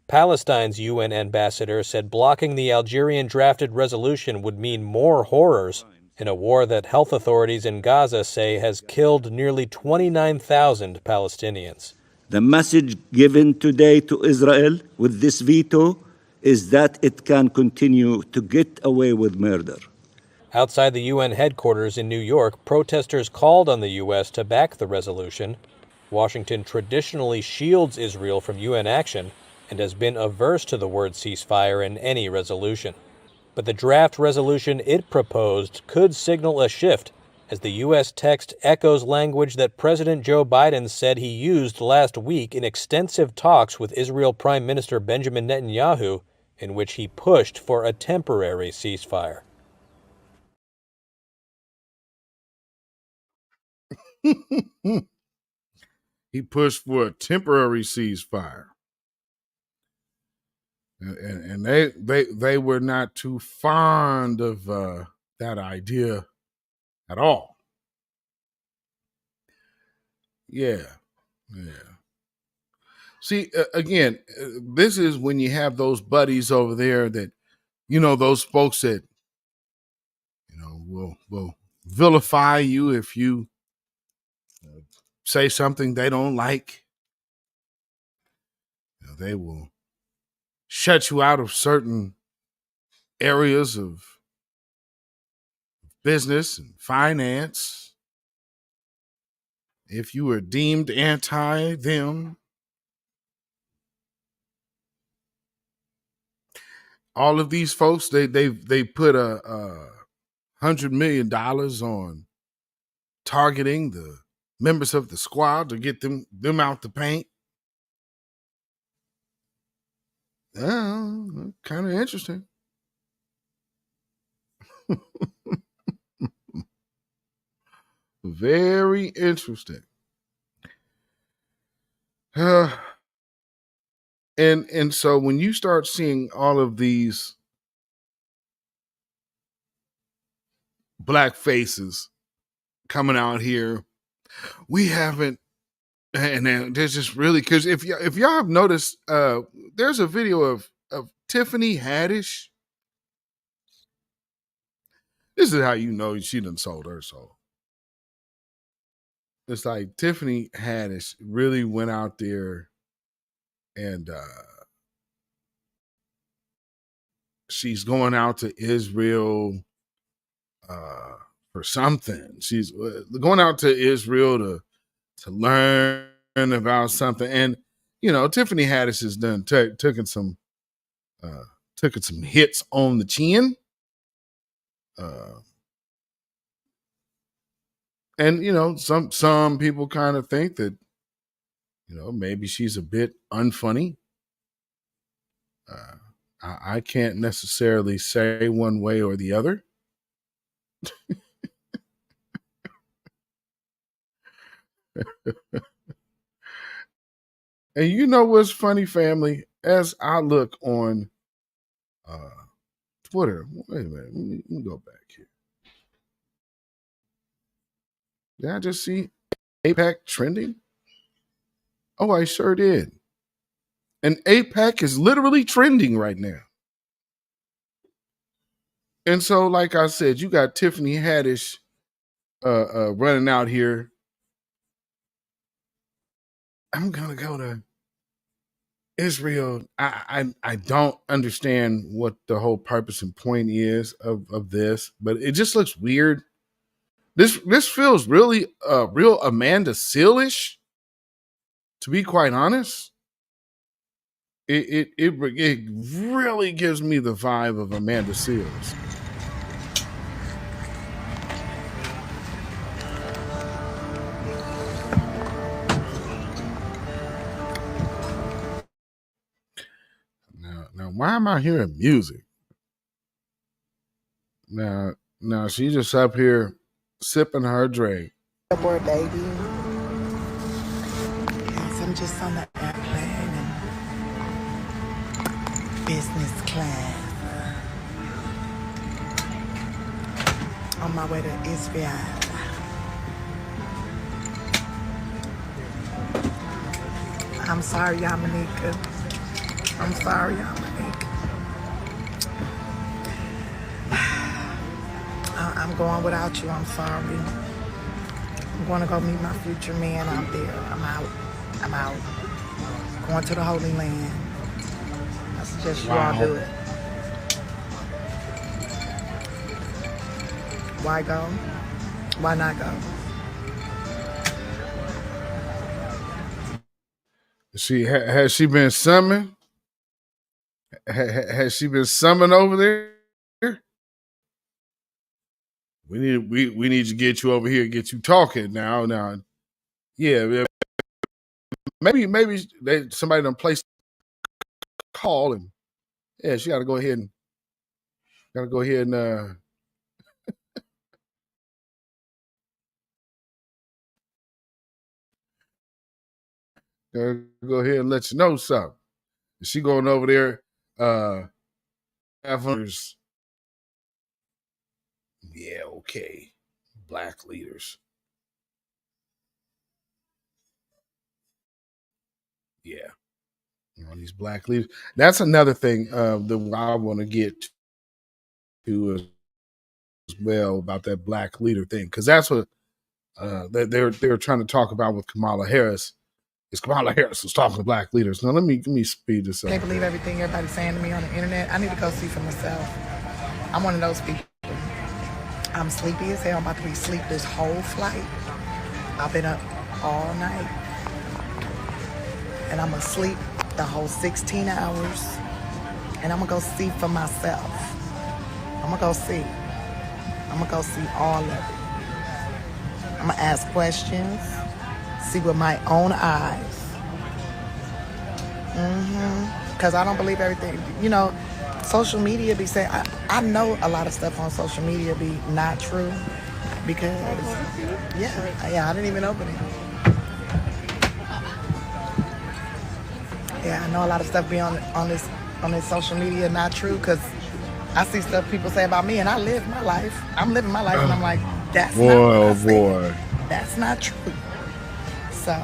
Palestine's UN ambassador said blocking the Algerian drafted resolution would mean more horrors in a war that health authorities in Gaza say has killed nearly 29,000 Palestinians.
The message given today to Israel with this veto is that it can continue to get away with murder.
Outside the UN headquarters in New York, protesters called on the U.S. to back the resolution. Washington traditionally shields Israel from UN action and has been averse to the word ceasefire in any resolution. But the draft resolution it proposed could signal a shift, as the U.S. text echoes language that President Joe Biden said he used last week in extensive talks with Israel Prime Minister Benjamin Netanyahu, in which he pushed for a temporary ceasefire.
He pushed for a temporary ceasefire. And they were not too fond of that idea at all. Yeah. See, again, this is when you have those buddies over there that, those folks that, will vilify you if you say something they don't like. They will shut you out of certain areas of business and finance if you are deemed anti them. All of these folks, they put $100 million on targeting the members of the squad to get them out the paint. Kind of interesting. Very interesting. And so when you start seeing all of these black faces coming out here, we haven't, and there's just really, because if y'all have noticed, there's a video of Tiffany Haddish. This is how you know she done sold her soul. It's like Tiffany Haddish really went out there and she's going out to Israel for something. She's going out to Israel to learn about something. And, Tiffany Haddish has done taken some hits on the chin. And, some people kind of think that, maybe she's a bit unfunny. I can't necessarily say one way or the other. And you know what's funny, family? As I look on Twitter, wait a minute, let me go back here. Did I just see AIPAC trending? Oh, I sure did. And AIPAC is literally trending right now. And so, like I said, you got Tiffany Haddish running out here. I'm gonna go to Israel. I don't understand what the whole purpose and point is of this, but it just looks weird. This feels really real Amanda Seale-ish, to be quite honest. It really gives me the vibe of Amanda Seales. Now, why am I hearing music? Now she's just up here sipping her drink.
Airport, baby. Yes, I'm just on the airplane and business class. On my way to Israel. I'm sorry, Yamanika. I'm sorry, Yamanika. I'm going without you. I'm sorry. I'm going to go meet my future man out there. I'm out. I'm out. Going to the Holy Land. I suggest you all do it. Why go? Why not go?
Has she been summoned? Has she been summoned over there? We need to get you over here, get you talking now. Yeah, maybe somebody done placed a call, and yeah, she got to go ahead and go ahead and let you know something. She going over there, yeah, okay, black leaders. Yeah, these black leaders. That's another thing that I want to get to as well about that black leader thing, because that's what they're trying to talk about with Kamala Harris. Is Kamala Harris was talking to black leaders. Now let me speed this up.
Can't believe everything everybody's saying to me on the internet. I need to go see for myself. I'm one of those people. I'm sleepy as hell. I'm about to be asleep this whole flight. I've been up all night. And I'm asleep the whole 16 hours. And I'm going to go see for myself. I'm going to go see. I'm going to go see all of it. I'm going to ask questions. See with my own eyes. Because I don't believe everything. You know, social media be saying, I know a lot of stuff on social media be not true. Because, yeah, I didn't even open it. Yeah, I know a lot of stuff be on this social media not true, because I see stuff people say about me, and I live my life. I'm living my life, and I'm like, that's not what I said. That's not true. So,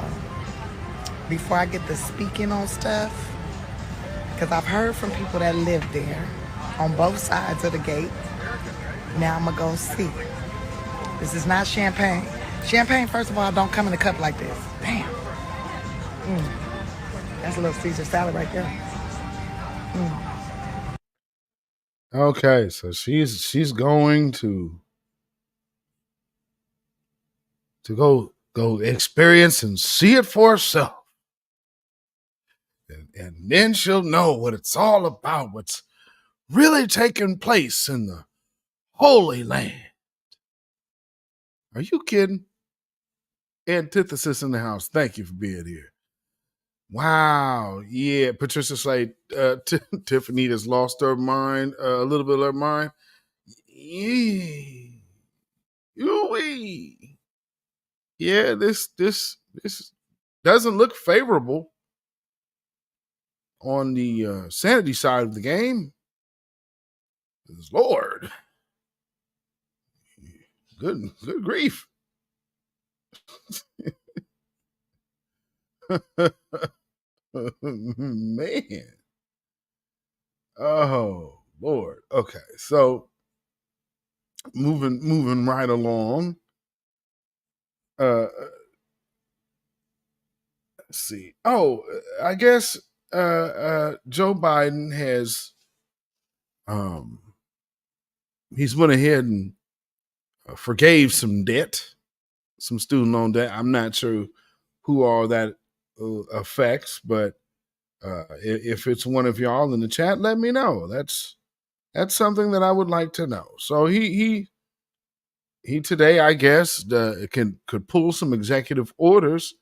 before I get to speaking on stuff, because I've heard from people that live there on both sides of the gate, now I'm going to go see. This is not champagne. Champagne, first of all, don't come in a cup like this. Damn. That's a little Caesar salad right there.
Okay, so she's going to go experience and see it for herself. And then she'll know what it's all about, what's really taking place in the Holy Land. Are you kidding? Antithesis in the house. Thank you for being here. Wow. Yeah, Patricia Slade, Tiffany has lost her mind, a little bit of her mind. Yeah, this doesn't look favorable on the sanity side of the game. Lord, good grief. Man. Oh, Lord. Okay, so moving right along. Let's see. Oh, I guess Joe Biden has he's went ahead and forgave some debt, some student loan debt. I'm not sure who all that affects, but if it's one of y'all in the chat, let me know. That's something that I would like to know. So he today, I guess, could pull some executive orders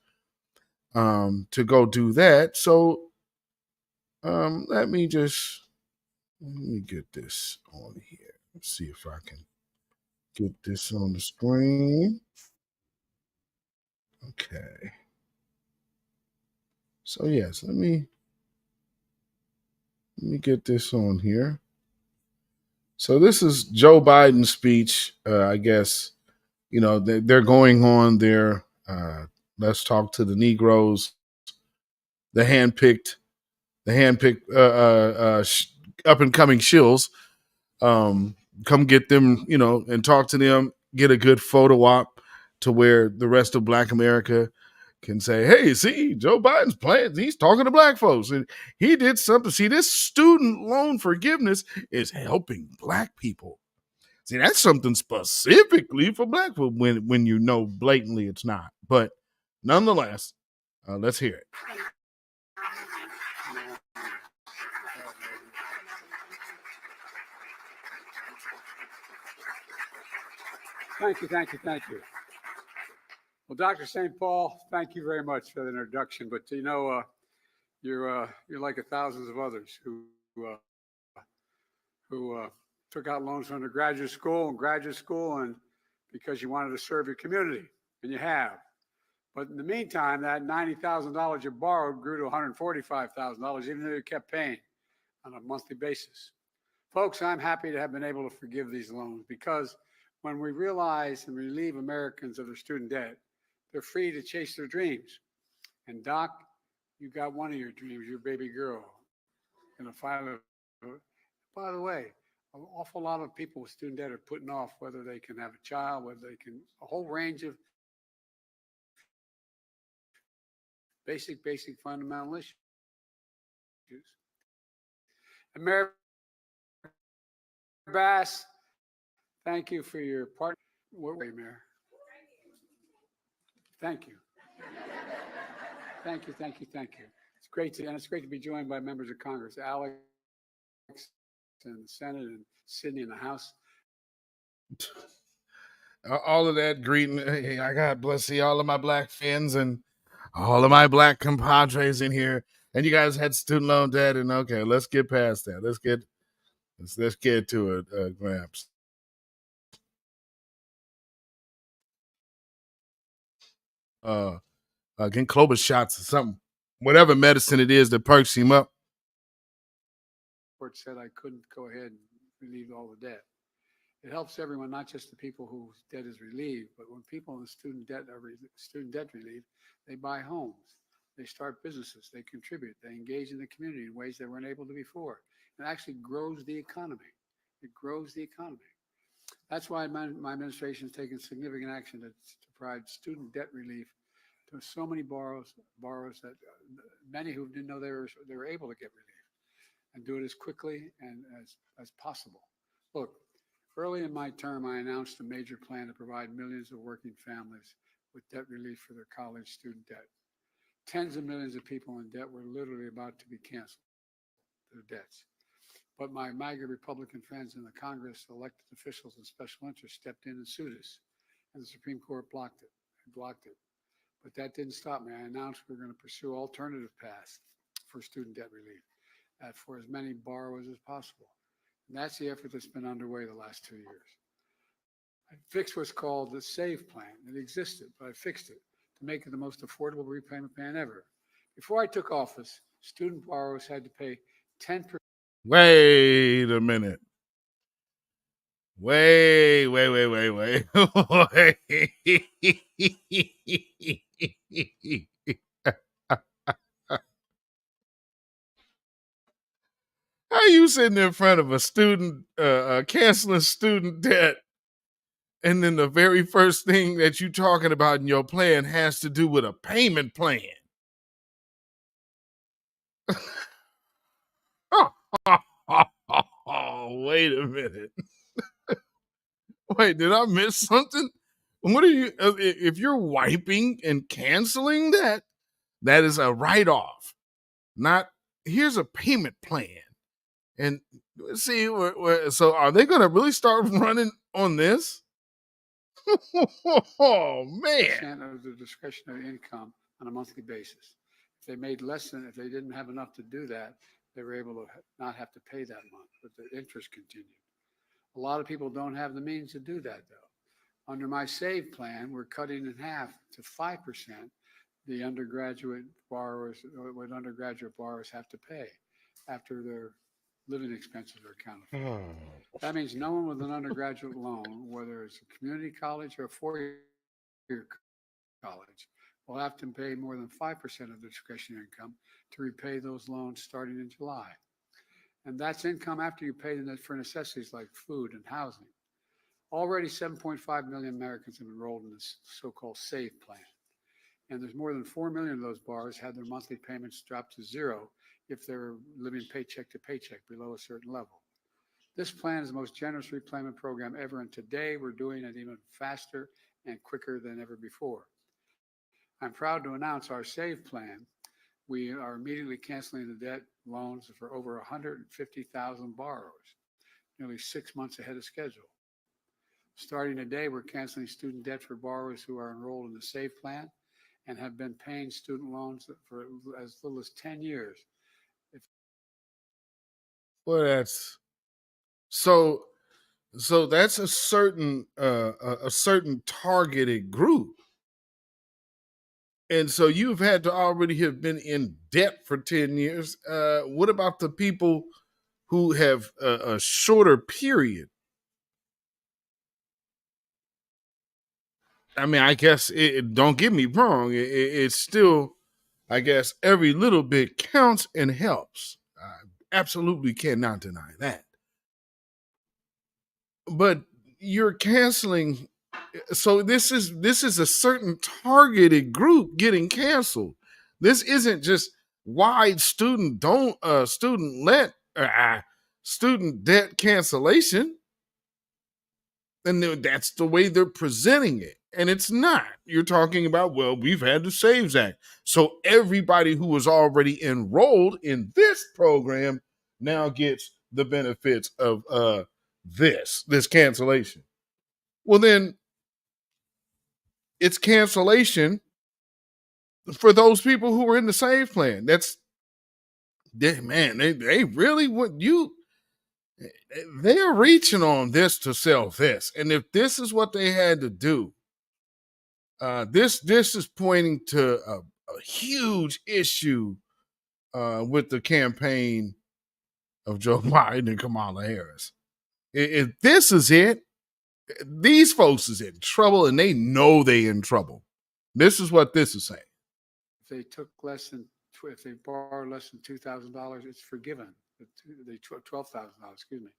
to go do that. So let me get this on here. Let's see if I can get this on the screen. Okay. So yes, let me get this on here. So this is Joe Biden's speech. I guess, you know, they're going on their let's talk to the Negroes, the handpicked up and coming shills. come get them, and talk to them, get a good photo op to where the rest of Black America can say, hey, see, Joe Biden's playing, he's talking to Black folks, and he did something. See, this student loan forgiveness is helping Black people. See, that's something specifically for Black people when you know blatantly it's not. But nonetheless, let's hear it.
Thank you. Well, Dr. St. Paul, thank you very much for the introduction. But you're like thousands of others who took out loans from undergraduate school and graduate school, and because you wanted to serve your community, and you have. But in the meantime, that $90,000 you borrowed grew to $145,000, even though you kept paying on a monthly basis. Folks, I'm happy to have been able to forgive these loans, because when we realize and relieve Americans of their student debt, they're free to chase their dreams. And Doc, you got one of your dreams, your baby girl, in a file. By the way, an awful lot of people with student debt are putting off whether they can have a child, whether they can, a whole range of basic fundamental issues. And Mayor Bass, thank you for your part. Wait, Mayor. Thank you. Thank you. It's great to be joined by members of Congress, Alex in the Senate and Sydney in the House.
All of that greeting. Hey, I got bless all of my Black friends and all of my Black compadres in here. And you guys had student loan debt, and okay, let's get past that. Let's get to it, Gramps. Getting Clover shots or something, whatever medicine it is that perks him up.
The court said I couldn't go ahead and relieve all the debt. It helps everyone, not just the people whose debt is relieved, but when people in the student debt relief, they buy homes, they start businesses, they contribute, they engage in the community in ways they weren't able to before. It actually grows the economy. It grows the economy. That's why my administration has taken significant action to provide student debt relief to so many borrowers that many who didn't know they were able to get relief, and do it as quickly and as possible. Look, early in my term, I announced a major plan to provide millions of working families with debt relief for their college student debt. Tens of millions of people in debt were literally about to be canceled, their debts. But my MAGA Republican friends in the Congress, elected officials, and special interests stepped in and sued us, and the Supreme Court blocked it. But that didn't stop me. I announced we were going to pursue alternative paths for student debt relief for as many borrowers as possible. And that's the effort that's been underway the last 2 years. I fixed what's called the SAVE plan. It existed, but I fixed it to make it the most affordable repayment plan ever. Before I took office, student borrowers had to pay 10%.
Wait a minute. Wait. How you sitting in front of a student, canceling student debt, and then the very first thing that you're talking about in your plan has to do with a payment plan? Oh, wait a minute. Wait, did I miss something? What are you, if you're wiping and canceling that, that is a write-off. Not, here's a payment plan. And see, so are they going to really start running on this? Oh, man.
Of the discretionary income on a monthly basis. If they made less than, if they didn't have enough to do that, they were able to not have to pay that month, but the interest continued. A lot of people don't have the means to do that, though. Under my SAVE plan, we're cutting in half to 5% the undergraduate borrowers, what undergraduate borrowers have to pay after their living expenses are accounted for. That means no one with an undergraduate loan, whether it's a community college or a four-year college, will have to pay more than 5% of their discretionary income to repay those loans starting in July. And that's income after you pay for necessities like food and housing. Already 7.5 million Americans have enrolled in this so-called SAVE plan. And there's more than 4 million of those borrowers had their monthly payments drop to zero if they were living paycheck to paycheck below a certain level. This plan is the most generous repayment program ever, and today we're doing it even faster and quicker than ever before. I'm proud to announce our SAVE plan. We are immediately canceling the debt loans for over 150,000 borrowers, nearly 6 months ahead of schedule. Starting today, we're canceling student debt for borrowers who are enrolled in the SAVE plan and have been paying student loans for as little as 10 years.
Well, that's so that's a certain targeted group. And so you've had to already have been in debt for 10 years. What about the people who have a shorter period? I mean, I guess don't get me wrong. It's still, I guess, every little bit counts and helps. I absolutely cannot deny that. But you're canceling. So this is a certain targeted group getting canceled. This isn't just wide student debt cancellation. And that's the way they're presenting it. And it's not. You're talking about, well, we've had the SAVES Act. So everybody who was already enrolled in this program now gets the benefits of this cancellation. Well, then it's cancellation for those people who were in the SAVE plan. They really would they're reaching on this to sell this. And if this is what they had to do, this is pointing to a huge issue with the campaign of Joe Biden and Kamala Harris. If this is it, these folks is in trouble, and they know they in trouble. This is what this is saying.
If they took if they borrowed less than $2,000, it's forgiven. They $12,000, excuse me.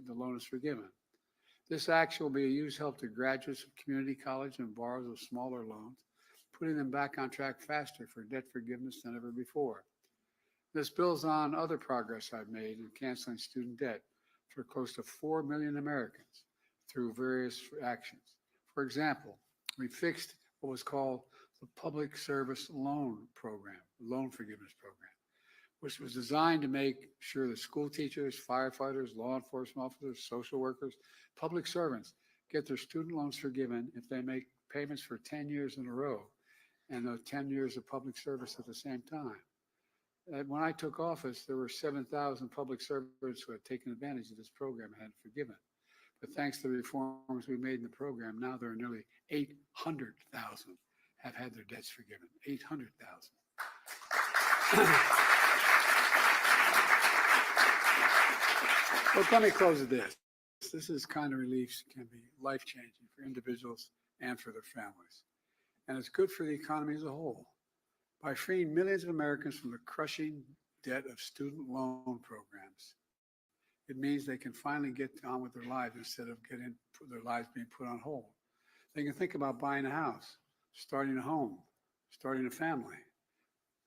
The loan is forgiven. This action will be a huge help to graduates of community college and borrowers of smaller loans, putting them back on track faster for debt forgiveness than ever before. This builds on other progress I've made in canceling student debt for close to 4 million Americans through various actions. For example, we fixed what was called the Public Service Loan Program, Loan Forgiveness Program, which was designed to make sure that school teachers, firefighters, law enforcement officers, social workers, public servants get their student loans forgiven if they make payments for 10 years in a row and 10 years of public service at the same time. And when I took office, there were 7,000 public servants who had taken advantage of this program and had forgiven. But thanks to the reforms we made in the program, now there are nearly 800,000 have had their debts forgiven. 800,000. But let me close with this. This kind of relief can be life-changing for individuals and for their families. And it's good for the economy as a whole. By freeing millions of Americans from the crushing debt of student loan programs, it means they can finally get on with their lives instead of their lives being put on hold. They can think about buying a house, starting a home, starting a family,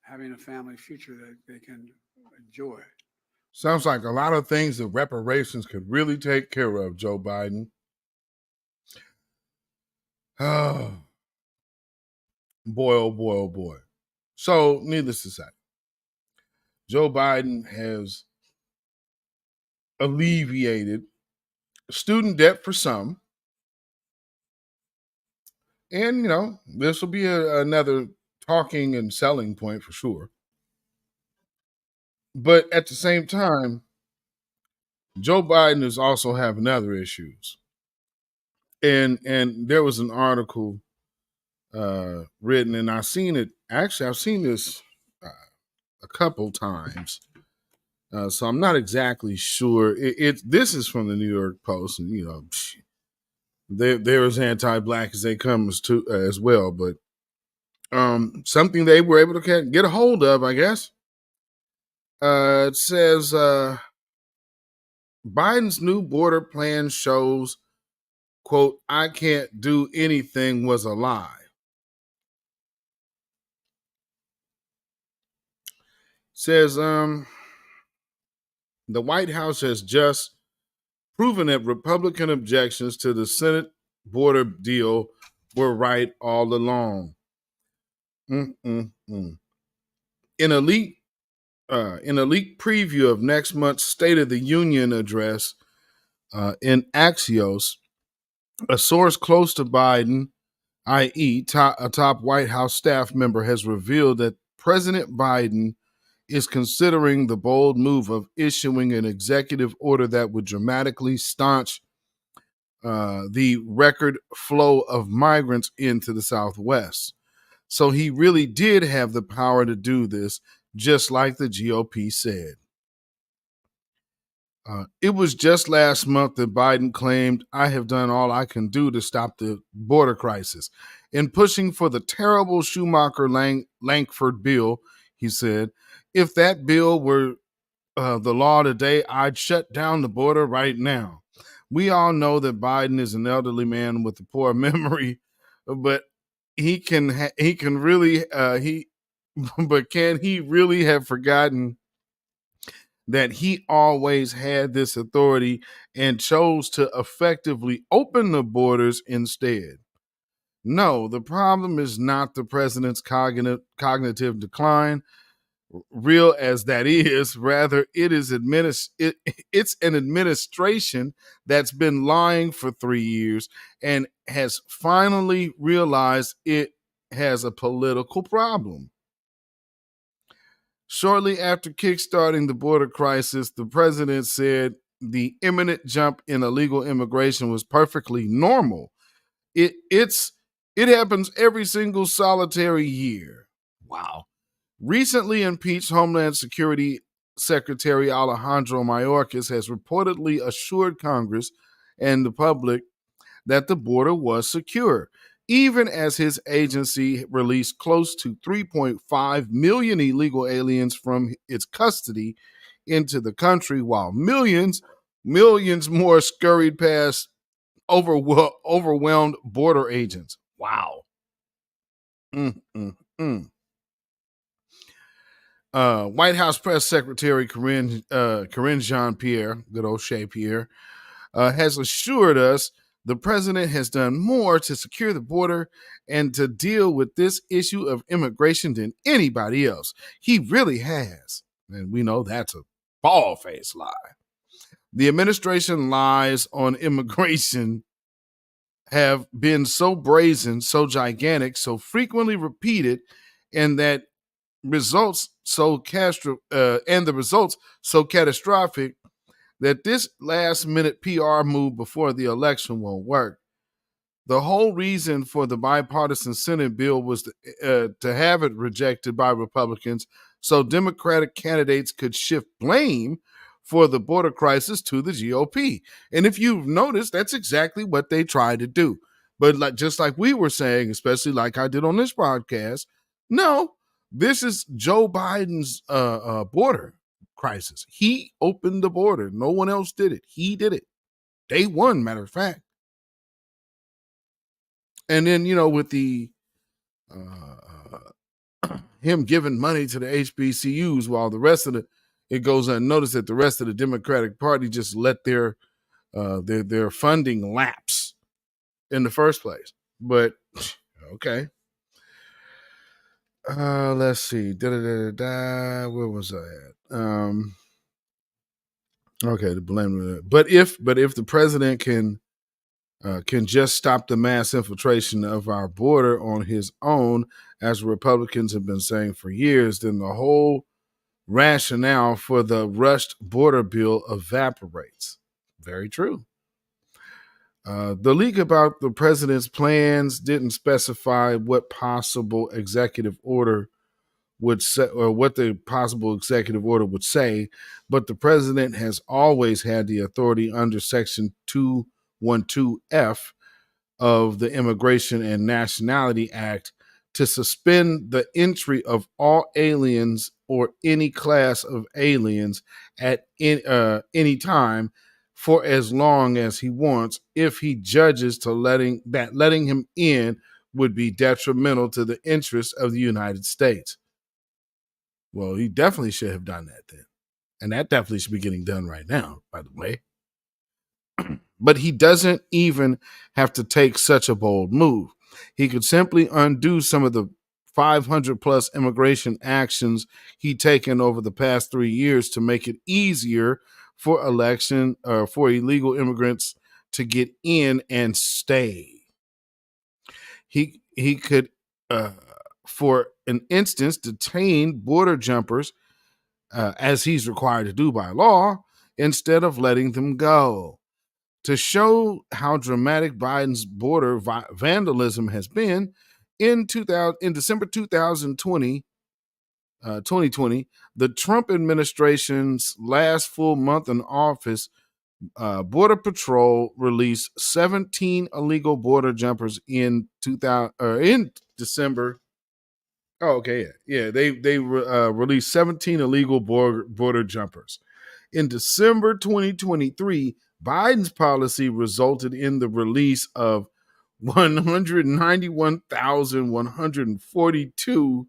having a family future that they can enjoy.
Sounds like a lot of things that reparations could really take care of, Joe Biden. Oh, boy, oh boy, oh boy. So, needless to say, Joe Biden has alleviated student debt for some. And, this will be another talking and selling point for sure. But at the same time, Joe Biden is also having other issues. And there was an article written, and I've seen this a couple times. So I'm not exactly sure. This is from the New York Post, and they're as anti-black as they come as well. But something they were able to get a hold of, I guess. It says Biden's new border plan shows, quote, "I can't do anything" was a lie. Says the White House has just proven that Republican objections to the Senate border deal were right all along. In a leaked preview of next month's State of the Union address in Axios, a source close to Biden, i.e., a top White House staff member, has revealed that President Biden is considering the bold move of issuing an executive order that would dramatically staunch the record flow of migrants into the Southwest. So he really did have the power to do this, just like the GOP said. It was just last month that Biden claimed, "I have done all I can do to stop the border crisis." In pushing for the terrible Schumacher-Lankford bill, he said, "If that bill were the law today, I'd shut down the border right now." We all know that Biden is an elderly man with a poor memory, but can he really have forgotten that he always had this authority and chose to effectively open the borders instead? No, the problem is not the president's cognitive decline, real as that is. Rather, it's an administration that's been lying for 3 years and has finally realized it has a political problem. Shortly after kickstarting the border crisis, the president said the imminent jump in illegal immigration was perfectly normal. It happens every single solitary year. Wow. Recently impeached Homeland Security Secretary Alejandro Mayorkas has reportedly assured Congress and the public that the border was secure, even as his agency released close to 3.5 million illegal aliens from its custody into the country, while millions more scurried past overwhelmed border agents. Wow. White House Press Secretary Karine Jean-Pierre, good old Shea Pierre, has assured us the president has done more to secure the border and to deal with this issue of immigration than anybody else. He really has. And we know that's a bald-faced lie. The administration lies on immigration have been so brazen, so gigantic, so frequently repeated, and that results so catastrophic that this last-minute PR move before the election won't work. The whole reason for the bipartisan Senate bill was to have it rejected by Republicans so Democratic candidates could shift blame for the border crisis to the GOP. And if you've noticed, that's exactly what they tried to do. But just like we were saying, especially like I did on this podcast, no, this is Joe Biden's border crisis. He opened the border. No one else did it. He did it. Day one, matter of fact. And then, with the him giving money to the HBCUs while the rest of it goes unnoticed that the rest of the Democratic Party just let their funding lapse in the first place. But okay. Let's see. Where was I at? Okay, the blame. But if the president can just stop the mass infiltration of our border on his own, as Republicans have been saying for years, then the whole rationale for the rushed border bill evaporates. Very true. The leak about the president's plans didn't specify what possible executive order would say, or what the possible executive order would say, but the president has always had the authority under Section 212F of the Immigration and Nationality Act to suspend the entry of all aliens or any class of aliens at any time for as long as he wants if he judges to letting him in would be detrimental to the interests of the United States. Well, he definitely should have done that then. And that definitely should be getting done right now, by the way. But he doesn't even have to take such a bold move. He could simply undo some of the 500 plus immigration actions he'd taken over the past 3 years to make it easier for for illegal immigrants to get in and stay. He could, for an instance, detain border jumpers as he's required to do by law instead of letting them go. To show how dramatic Biden's border vandalism has been, in December 2020, the Trump administration's last full month in office, Border Patrol released 17 illegal border jumpers in December. Oh, okay, yeah. They released 17 illegal border jumpers. In December 2023, Biden's policy resulted in the release of 191,142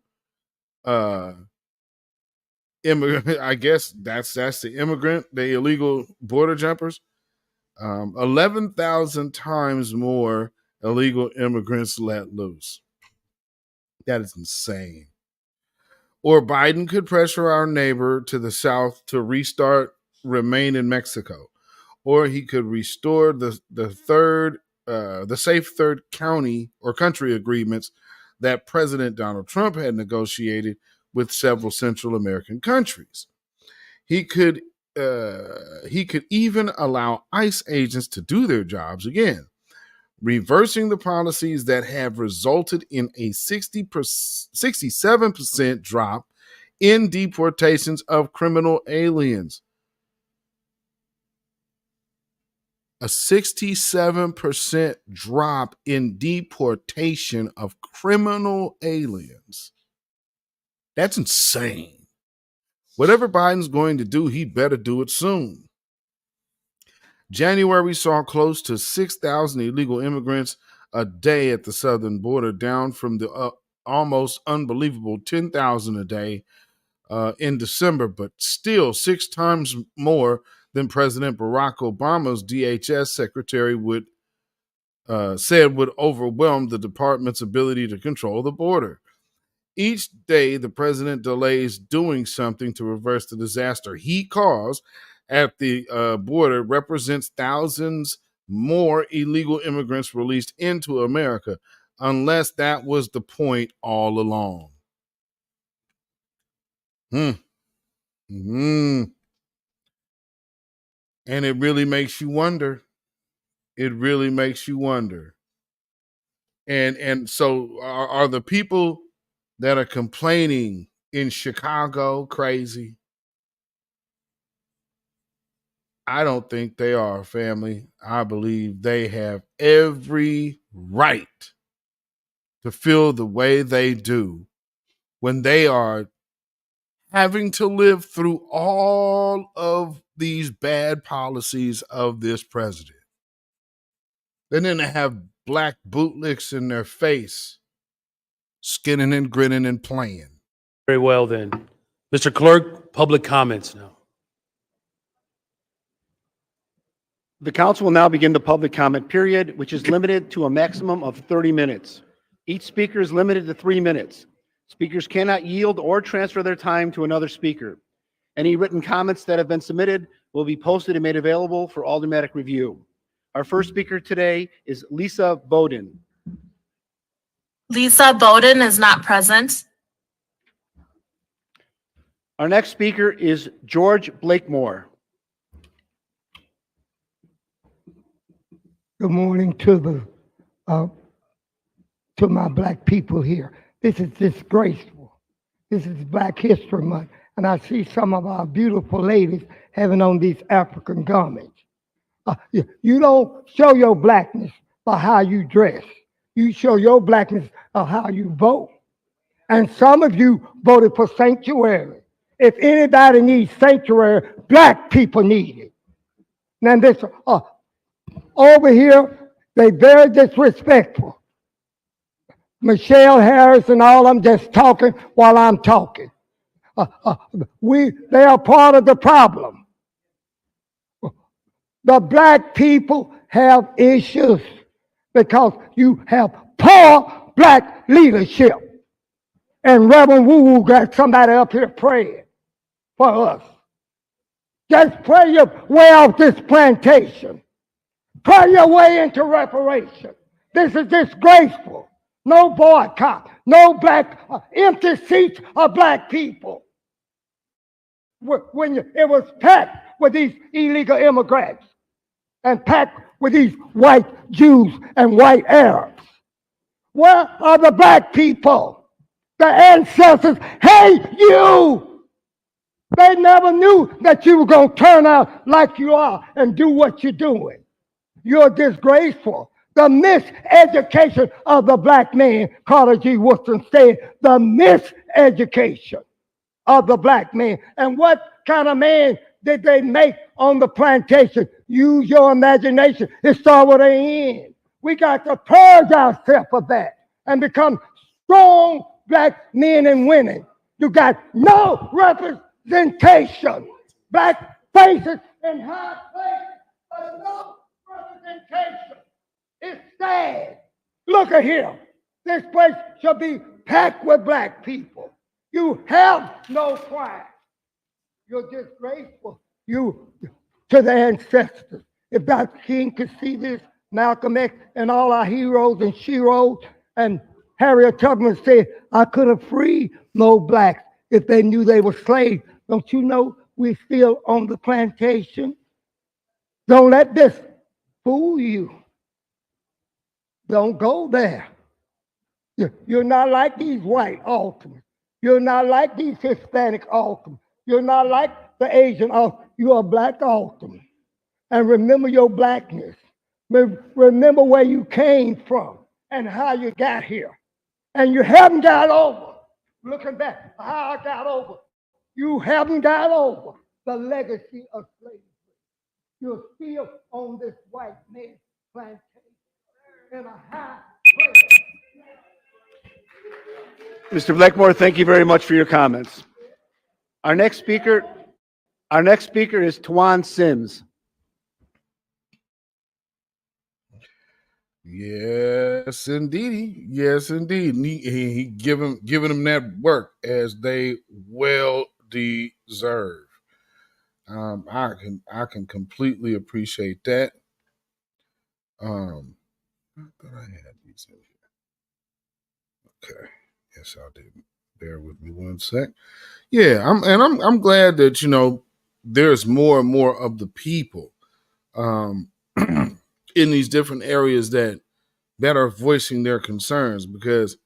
immigrant. I guess that's the illegal border jumpers. 11,000 times more illegal immigrants let loose. That is insane. Or Biden could pressure our neighbor to the south to restart Remain in Mexico. Or he could restore the safe third county or country agreements that President Donald Trump had negotiated with several Central American countries. He could even allow ICE agents to do their jobs again, reversing the policies that have resulted in a 67% drop in deportations of criminal aliens. A 67% drop in deportation of criminal aliens. That's insane. Whatever Biden's going to do, he better do it soon. January saw close to 6,000 illegal immigrants a day at the southern border, down from the almost unbelievable 10,000 a day in December, but still 6 times more than President Barack Obama's DHS secretary said would overwhelm the department's ability to control the border. Each day, the president delays doing something to reverse the disaster he caused at the border represents thousands more illegal immigrants released into America, unless that was the point all along. And it really makes you wonder. It really makes you wonder. And so are the people that are complaining in Chicago crazy? I don't think they are, family. I believe they have every right to feel the way they do when they are having to live through all of these bad policies of this president. And then they have black bootlicks in their face, skinning and grinning and playing.
Very well then. Mr. Clerk, public comments now.
The council will now begin the public comment period, which is limited to a maximum of 30 minutes. Each speaker is limited to 3 minutes. Speakers cannot yield or transfer their time to another speaker. Any written comments that have been submitted will be posted and made available for automatic review. Our first speaker today is Lisa Bowden.
Lisa Bowden is not present.
Our next speaker is George Blakemore.
Good morning to my black people here. This is disgraceful. This is Black History Month, and I see some of our beautiful ladies having on these African garments. You don't show your blackness by how you dress. You show your blackness by how you vote. And some of you voted for sanctuary. If anybody needs sanctuary, black people need it. Now this over here, they very disrespectful. Michelle Harris and all of them just talking while I'm talking. They are part of the problem. The black people have issues because you have poor black leadership. And Reverend Wu Wu got somebody up here praying for us. Just pray your way off this plantation. Pray your way into reparation. This is disgraceful. No boycott. No black, empty seats of black people. When it was packed with these illegal immigrants and packed with these white Jews and white Arabs. Where are the black people? The ancestors hate you. They never knew that you were going to turn out like you are and do what you're doing. You're disgraceful. The miseducation of the black man, Carter G. Woodson said, the miseducation of the black man. And what kind of man did they make on the plantation? Use your imagination. It started with an end. We got to purge ourselves of that and become strong black men and women. You got no representation. Black faces in high places, but no representation. It's sad. Look at here. This place should be packed with black people. You have no pride. You're disgraceful. You to the ancestors. If Dr. King could see this, Malcolm X and all our heroes and sheroes, and Harriet Tubman said, I could have freed no blacks if they knew they were slaves. Don't you know we're still on the plantation? Don't let this fool you. Don't go there. You're not like these white ultimates. You're not like these Hispanic ultimates. You're not like the Asian ultimate. You're a black ultimate. And remember your blackness. Remember where you came from and how you got here. And you haven't got over, looking back, how I got over. You haven't got over the legacy of slavery. You're still on this white man's plantation in a high place.
Mr. Blackmore, thank you very much for your comments. Our next speaker is Tuan Sims.
Yes, indeed. Yes, indeed. And he giving them that work as they well deserve. I can completely appreciate that. I thought I had these in here. Okay. Yes, I did. Bear with me one sec. Yeah, I'm glad that there's more and more of the people in these different areas that are voicing their concerns, because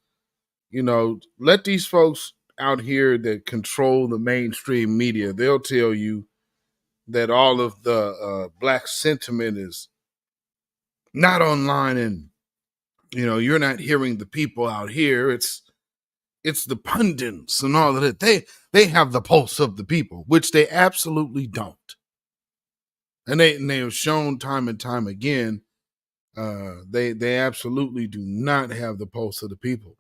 let these folks out here that control the mainstream media, they'll tell you that all of the black sentiment is not online, and you're not hearing the people out here. It's the pundits and all of that. They have the pulse of the people, which they absolutely don't. And they have shown time and time again, they absolutely do not have the pulse of the people.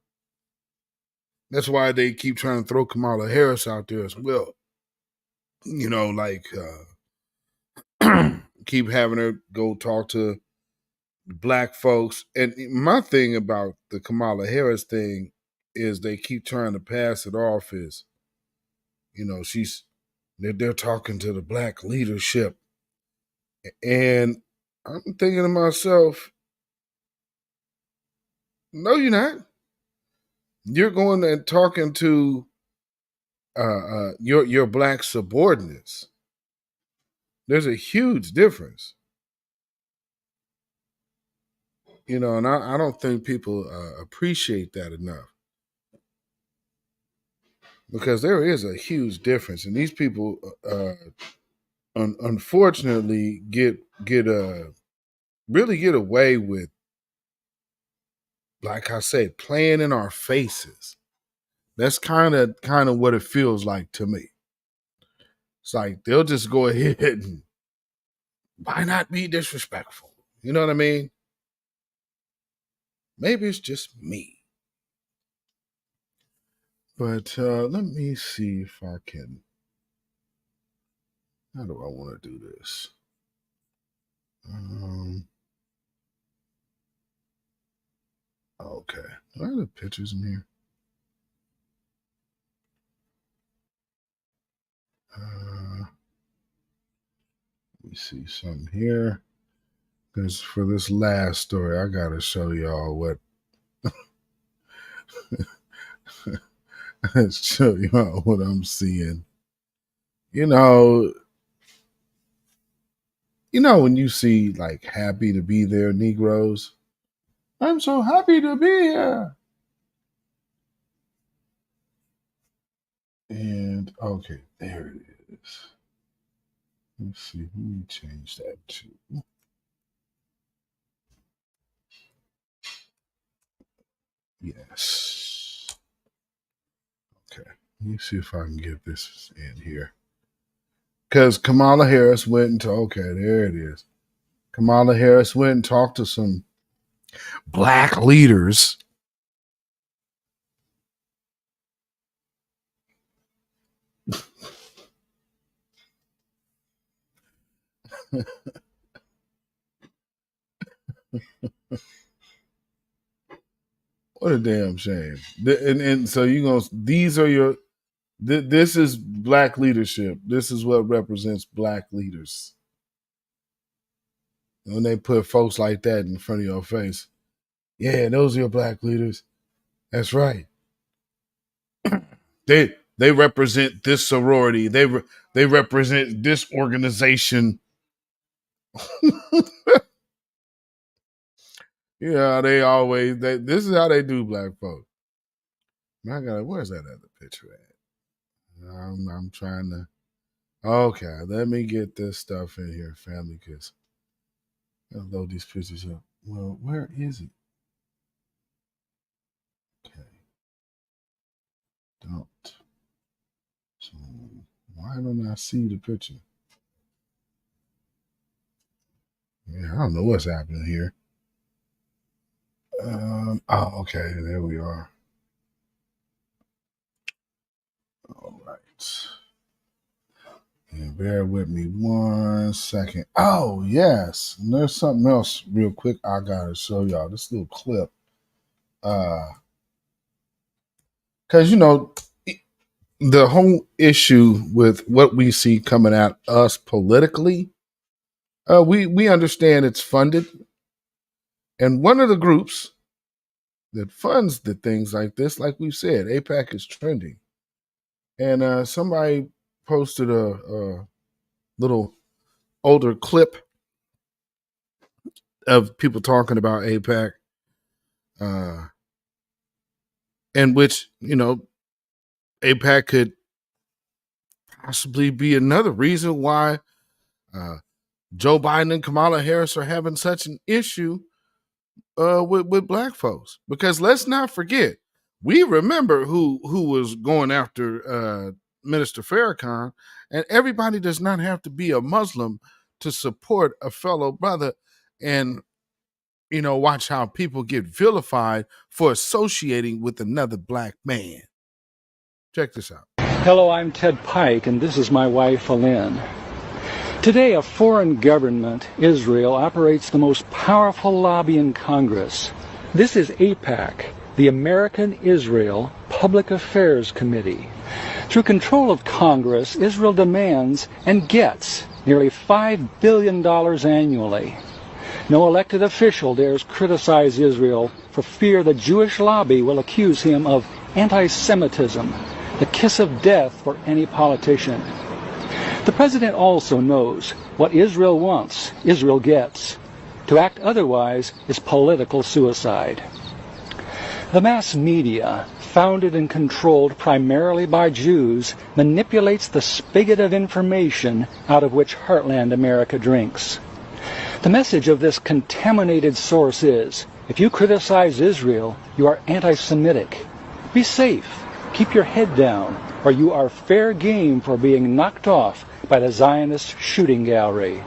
That's why they keep trying to throw Kamala Harris out there as well. Keep having her go talk to black folks. And my thing about the Kamala Harris thing is they keep trying to pass it off as, they're talking to the black leadership. And I'm thinking to myself, no, you're not. You're going and talking to your black subordinates. There's a huge difference. And I don't think people appreciate that enough. Because there is a huge difference. And these people unfortunately really get away with, like I said, playing in our faces. That's kind of what it feels like to me. It's like they'll just go ahead and why not be disrespectful? You know what I mean? Maybe it's just me. But let me see if I can. How do I want to do this? Okay. Are there pictures in here? Let me see something here. Because for this last story, I got to show y'all what. Show y'all what I'm seeing. You know when you see like happy to be there Negroes? I'm so happy to be here. And okay, there it is. Let's see, let me change that to. Yes. Okay, let me see if I can get this in here. Because Kamala Harris went and okay, there it is. Kamala Harris went and talked to some black leaders. What a damn shame. And so these are your, this is black leadership. This is what represents black leaders. When they put folks like that in front of your face, yeah, those are your black leaders. That's right. They represent this sorority. They represent this organization. Yeah, this is how they do black folks. Where's that other picture at? I'm trying to. Okay, let me get this stuff in here, family, because I'll load these pictures up. Well, where is it? Okay. Don't. So why don't I see the picture? Yeah, I don't know what's happening here. Okay, there we are. All right. And bear with me 1 second. Oh, yes. And there's something else real quick I gotta show y'all. This little clip. Because the whole issue with what we see coming at us politically, we understand it's funded. And one of the groups that funds the things like this, like we said, AIPAC is trending. And somebody posted a little older clip of people talking about AIPAC, in which, AIPAC could possibly be another reason why Joe Biden and Kamala Harris are having such an issue with black folks. Because let's not forget, we remember who was going after Minister Farrakhan, and everybody does not have to be a Muslim to support a fellow brother and watch how people get vilified for associating with another black man. Check this out.
Hello, I'm Ted Pike, and this is my wife, Alin. Today, a foreign government, Israel, operates the most powerful lobby in Congress. This is AIPAC, the American Israel Public Affairs Committee. Through control of Congress, Israel demands and gets nearly $5 billion annually. No elected official dares criticize Israel for fear the Jewish lobby will accuse him of anti-Semitism, the kiss of death for any politician. The president also knows what Israel wants, Israel gets. To act otherwise is political suicide. The mass media, founded and controlled primarily by Jews, manipulates the spigot of information out of which heartland America drinks. The message of this contaminated source is, if you criticize Israel, you are anti-Semitic. Be safe, keep your head down, or you are fair game for being knocked off by the Zionist shooting gallery.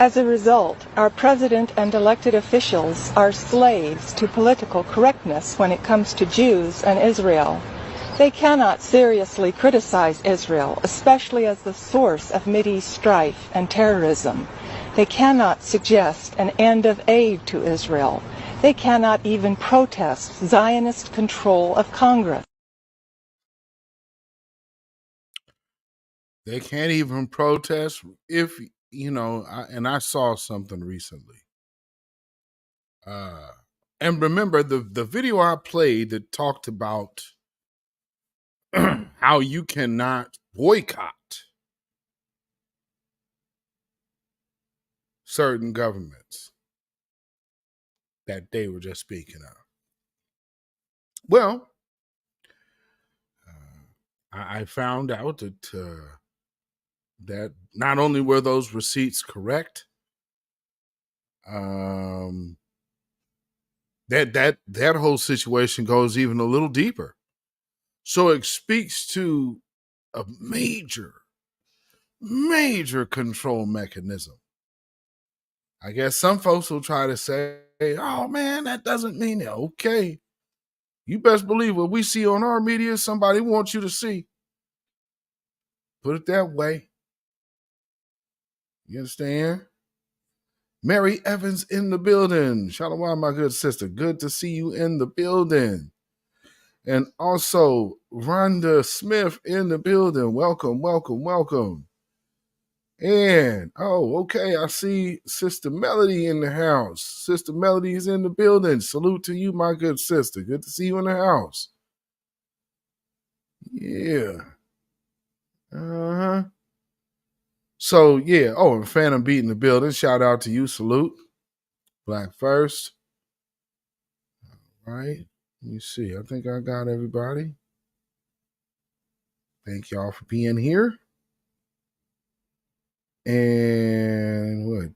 As a result, our president and elected officials are slaves to political correctness when it comes to Jews and Israel. They cannot seriously criticize Israel, especially as the source of Mideast strife and terrorism. They cannot suggest an end of aid to Israel. They cannot even protest Zionist control of Congress.
They can't even protest if, I saw something recently. And remember the video I played that talked about how you cannot boycott certain governments that they were just speaking of. Well, I found out that not only were those receipts correct, that whole situation goes even a little deeper. So it speaks to a major control mechanism. I guess some folks will try to say, oh man, that doesn't mean it. Okay. You best believe what we see on our media, somebody wants you to see. Put it that way. You understand? Mary Evans in the building. Shalom, my good sister. Good to see you in the building. And also, Rhonda Smith in the building. Welcome, welcome, welcome. And, okay, I see Sister Melody in the house. Sister Melody is in the building. Salute to you, my good sister. Good to see you in the house. Yeah. Uh-huh. So, yeah. Oh, and Phantom Beat in the building. Shout out to you. Salute. Black first. All right. Let me see. I think I got everybody. Thank y'all for being here. And what?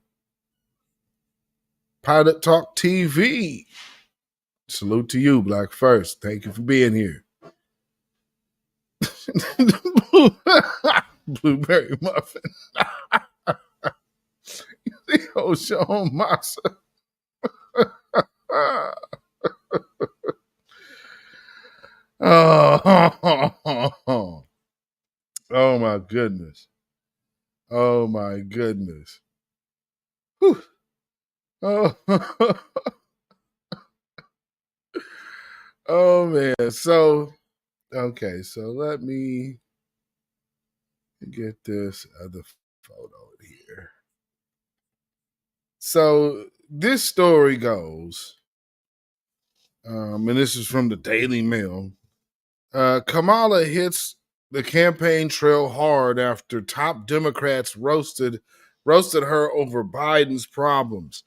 Pilot Talk TV. Salute to you, Black First. Thank you for being here. Blueberry muffin. Yo, Sean Massa. Oh my goodness. Oh my goodness. Whew. Oh. Oh man. So okay, so let me get this other photo here. So this story goes, and this is from the Daily Mail. Kamala hits the campaign trail hard after top Democrats roasted her over Biden's problems.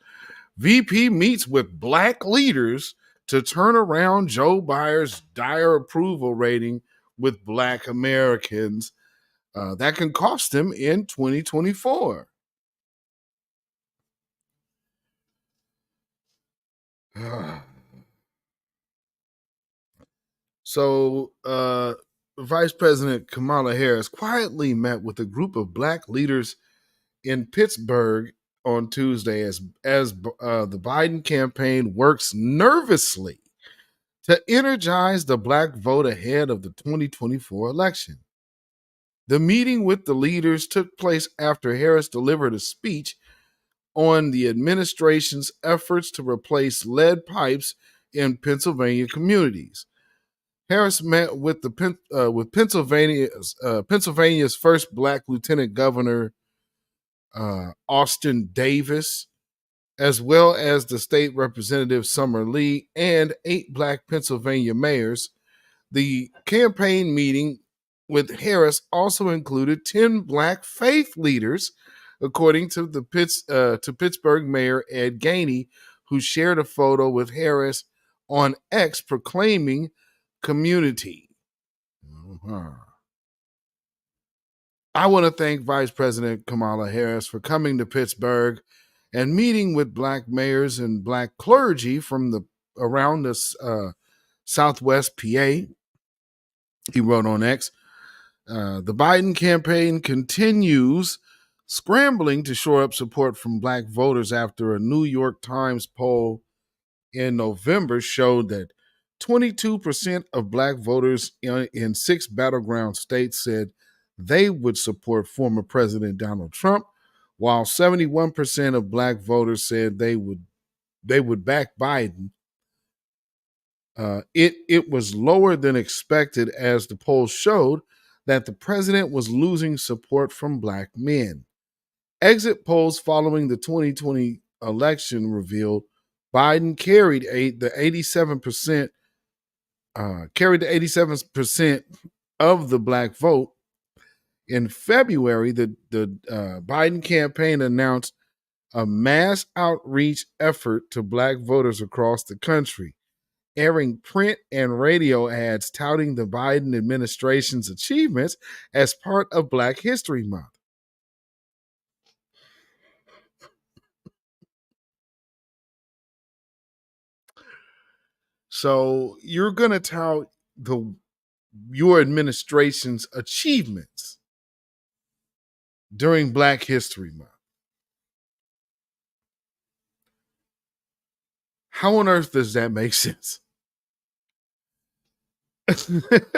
VP meets with black leaders to turn around Joe Biden's dire approval rating with black Americans. That can cost him in 2024. So, Vice President Kamala Harris quietly met with a group of black leaders in Pittsburgh on Tuesday as the Biden campaign works nervously to energize the black vote ahead of the 2024 election. The meeting with the leaders took place after Harris delivered a speech on the administration's efforts to replace lead pipes in Pennsylvania communities. Harris met with Pennsylvania's first black lieutenant governor, Austin Davis, as well as the state representative Summer Lee and 8 black Pennsylvania mayors. The campaign meeting with Harris also included 10 black faith leaders, according to Pittsburgh Mayor Ed Gainey, who shared a photo with Harris on X proclaiming community. I want to thank Vice President Kamala Harris for coming to Pittsburgh and meeting with black mayors and black clergy from around the Southwest PA. He wrote on X. The Biden campaign continues scrambling to shore up support from black voters after a New York Times poll in November showed that 22% of black voters in 6 battleground states said they would support former President Donald Trump, while 71% of black voters said they would back Biden. It was lower than expected as the poll showed that the president was losing support from black men. Exit polls following the 2020 election revealed Biden carried the 87% of the black vote. In February, the Biden campaign announced a mass outreach effort to black voters across the country, airing print and radio ads touting the Biden administration's achievements as part of Black History Month. So you're going to tout your administration's achievements during Black History Month. How on earth does that make sense? The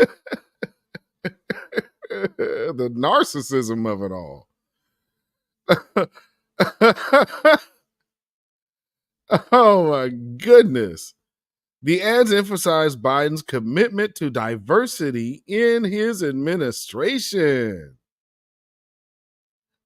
narcissism of it all. Oh my goodness. The ads emphasize Biden's commitment to diversity in his administration.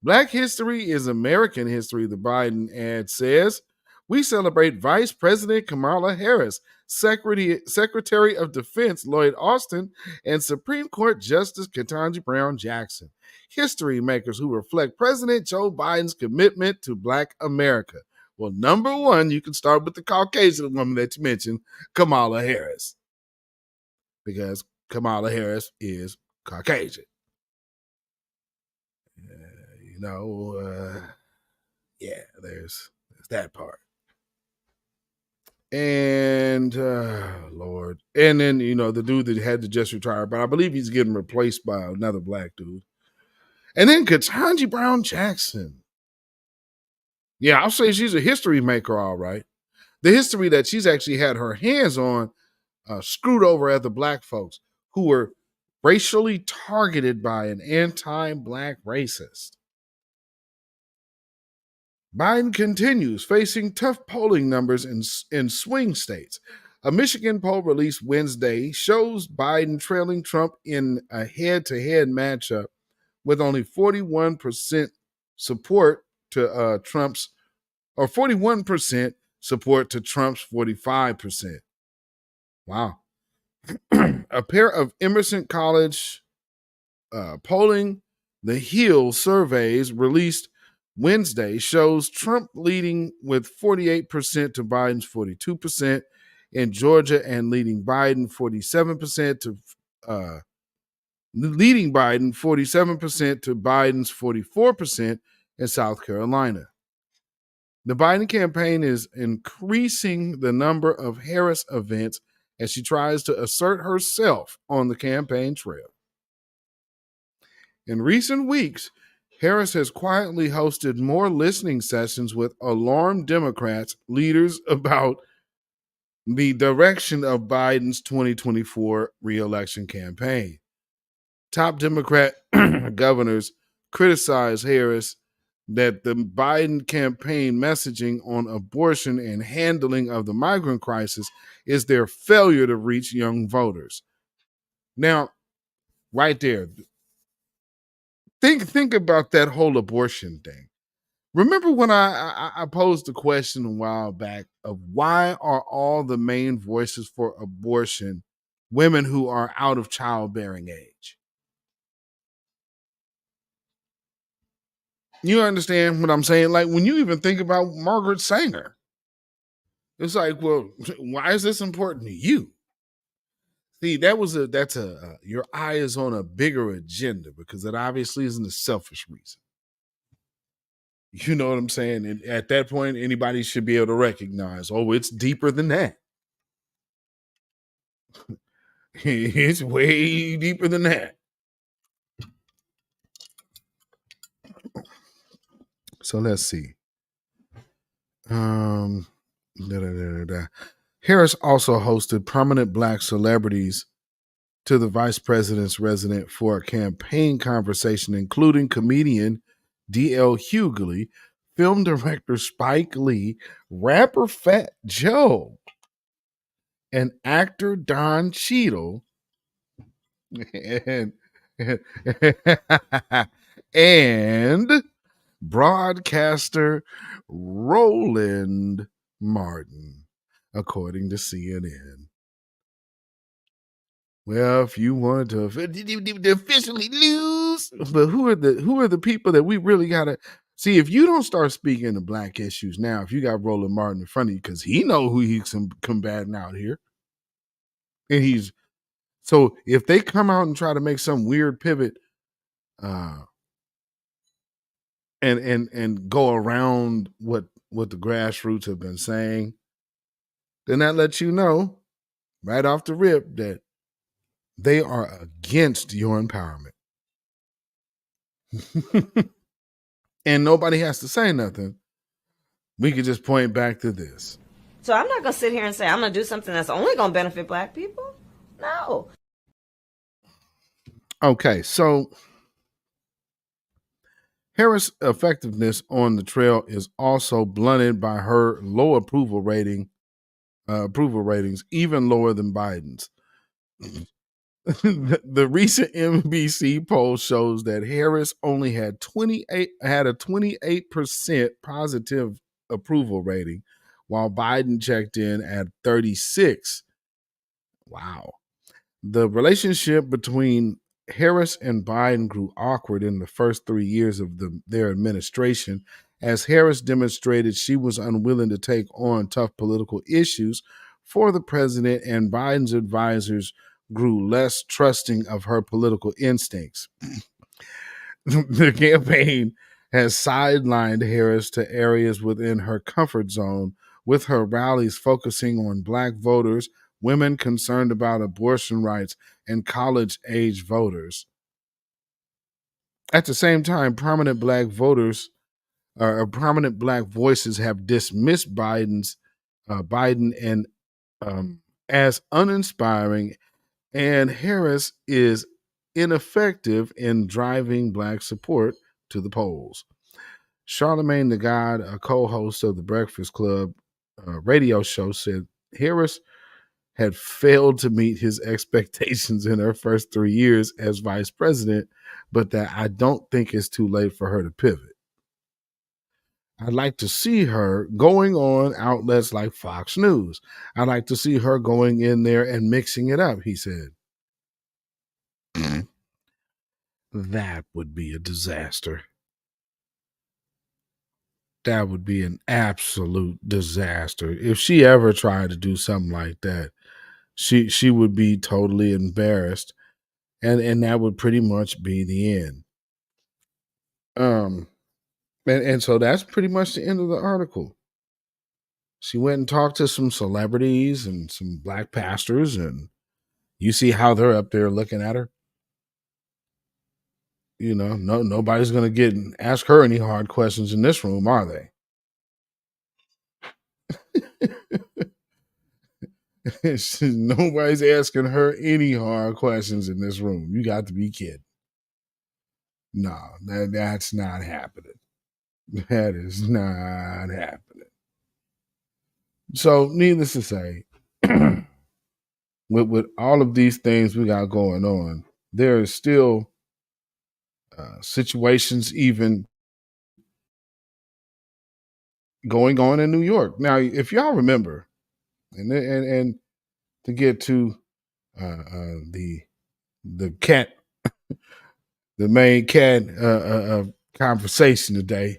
Black history is American history, the Biden ad says. We celebrate Vice President Kamala Harris, Secretary of Defense Lloyd Austin, and Supreme Court Justice Ketanji Brown Jackson, history makers who reflect President Joe Biden's commitment to Black America. Well, number one, you can start with the Caucasian woman that you mentioned, Kamala Harris, because Kamala Harris is Caucasian. There's that part. And Lord. And then, the dude that had to just retire, but I believe he's getting replaced by another black dude. And then Ketanji Brown Jackson. Yeah, I'll say she's a history maker, all right. The history that she's actually had her hands on screwed over other black folks who were racially targeted by an anti-black racist. Biden continues facing tough polling numbers in swing states. A Michigan poll released Wednesday shows Biden trailing Trump in a head-to-head matchup with only 41% support to Trump's, or 41% support to Trump's 45%. Wow. A pair of Emerson College polling the Hill surveys released Wednesday shows Trump leading with 48% to Biden's 42% in Georgia, and leading Biden 47% to Biden's 44% in South Carolina. The Biden campaign is increasing the number of Harris events as she tries to assert herself on the campaign trail. In recent weeks, Harris has quietly hosted more listening sessions with alarmed Democrats leaders about the direction of Biden's 2024 re-election campaign. Top Democrat governors criticize Harris that the Biden campaign messaging on abortion and handling of the migrant crisis is their failure to reach young voters. Now, right there, think about that whole abortion thing. Remember when I posed the question a while back of why are all the main voices for abortion women who are out of childbearing age? You understand what I'm saying? Like when you even think about Margaret Sanger, it's like, well, why is this important to you? See, that's your eye is on a bigger agenda because it obviously isn't a selfish reason. You know what I'm saying? And at that point, anybody should be able to recognize, oh, it's deeper than that. It's way deeper than that. So let's see. Da, da, da, da. Harris also hosted prominent black celebrities to the vice president's residence for a campaign conversation, including comedian D.L. Hughley, film director Spike Lee, rapper Fat Joe, and actor Don Cheadle, and, and broadcaster Roland Martin, according to CNN. Well, if you wanted to officially lose, but who are the people that we really gotta see? If you don't start speaking to black issues now, if you got Roland Martin in front of you, because he know who he's combating out here, and he's so if they come out and try to make some weird pivot, and go around what the grassroots have been saying, then that lets you know right off the rip that they are against your empowerment. And nobody has to say nothing. We could just point back to this.
So I'm not going to sit here and say I'm going to do something that's only going to benefit black people. No.
Okay, so Harris' effectiveness on the trail is also blunted by her low approval ratings, even lower than Biden's. The recent NBC poll shows that Harris only had a 28% positive approval rating, while Biden checked in at 36. Wow. The relationship between Harris and Biden grew awkward in the first 3 years of their administration, as Harris demonstrated she was unwilling to take on tough political issues for the president, and Biden's advisors grew less trusting of her political instincts. The campaign has sidelined Harris to areas within her comfort zone, with her rallies focusing on black voters, women concerned about abortion rights, and college-age voters. At the same time, prominent black voices have dismissed Biden and as uninspiring, and Harris is ineffective in driving black support to the polls. Charlamagne tha God, a co-host of the Breakfast Club radio show, said Harris had failed to meet his expectations in her first 3 years as vice president, but that I don't think it's too late for her to pivot. I'd like to see her going on outlets like Fox News. I'd like to see her going in there and mixing it up, he said. That would be a disaster. That would be an absolute disaster. If she ever tried to do something like that, she would be totally embarrassed, and that would pretty much be the end. And so that's pretty much the end of the article. She went and talked to some celebrities and some black pastors, and you see how they're up there looking at her. You know, nobody's going to ask her any hard questions in this room, are they? Nobody's asking her any hard questions in this room. You got to be kidding. No, that's not happening. That is not happening. So, needless to say, with all of these things we got going on, there is still situations even going on in New York. Now, if y'all remember, and to get to the cat, the main cat conversation today,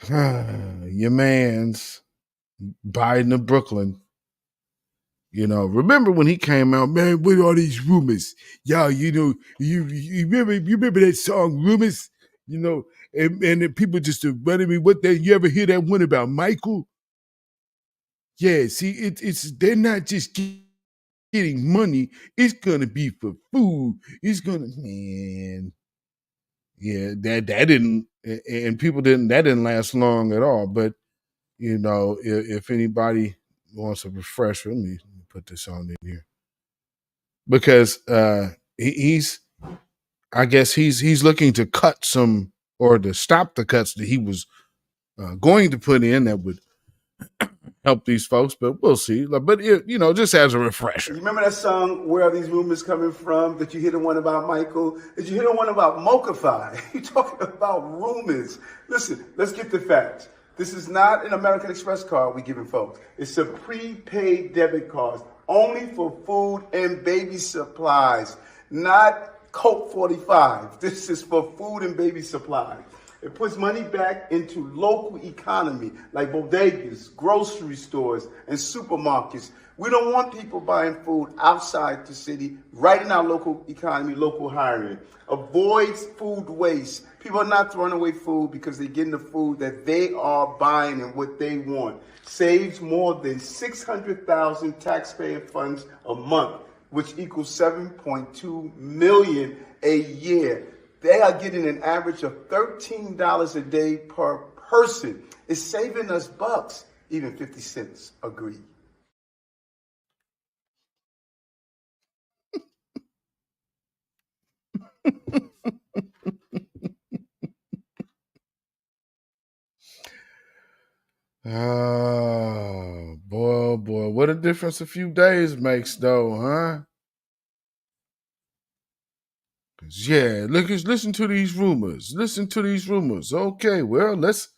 your man's Biden of Brooklyn. You know, remember when he came out, man, with all these rumors? Y'all, you know, you remember that song, Rumors? You know, and then people just running me, you ever hear that one about Michael? Yeah, see, it's they're not just getting money, it's gonna be for food. It's gonna, man. Yeah, that didn't and people didn't last long at all. But you know, if anybody wants a refresher, let me put this on in here, because he's I guess he's looking to cut some, or to stop the cuts that he was going to put in that would help these folks, but we'll see. But you know, just as a refresher.
You remember that song, Where Are These Rumors Coming From? Did you hear the one about Michael? Did you hear the one about Mokify? You're talking about rumors. Listen, let's get the facts. This is not an American Express card we're giving folks. It's a prepaid debit card, only for food and baby supplies, not Coke 45. This is for food and baby supplies. It puts money back into local economy like bodegas, grocery stores, and supermarkets. We don't want people buying food outside the city, right in our local economy, local hiring. Avoids food waste. People are not throwing away food because they're getting the food that they are buying and what they want. Saves more than 600,000 taxpayer funds a month, which equals $7.2 million a year. They are getting an average of $13 a day per person. It's saving us bucks, even 50 cents, agreed.
Oh, boy. What a difference a few days makes, though, huh? Yeah, listen to these rumors. Listen to these rumors. Okay, well, let's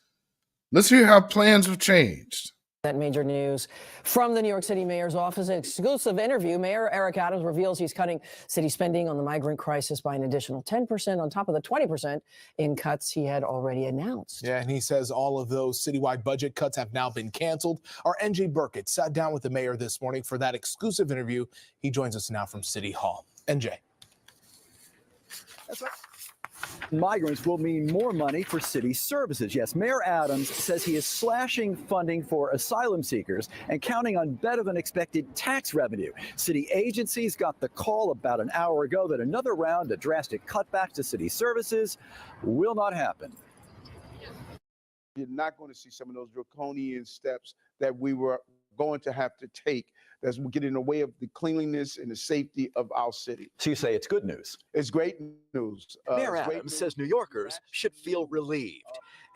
hear how plans have changed.
That major news from the New York City mayor's office. An exclusive interview. Mayor Eric Adams reveals he's cutting city spending on the migrant crisis by an additional 10% on top of the 20% in cuts he had already announced.
Yeah, and he says all of those citywide budget cuts have now been canceled. Our NJ Burkett sat down with the mayor this morning for that exclusive interview. He joins us now from City Hall. NJ.
That's right. Migrants will mean more money for city services. Yes, Mayor Adams says he is slashing funding for asylum seekers and counting on better than expected tax revenue. City agencies got the call about an hour ago that another round of drastic cutbacks to city services will not happen.
You're not going to see some of those draconian steps that we were going to have to take that's getting in the way of the cleanliness and the safety of our city.
So you say it's good news?
It's great news.
Mayor Adams says New Yorkers should feel relieved.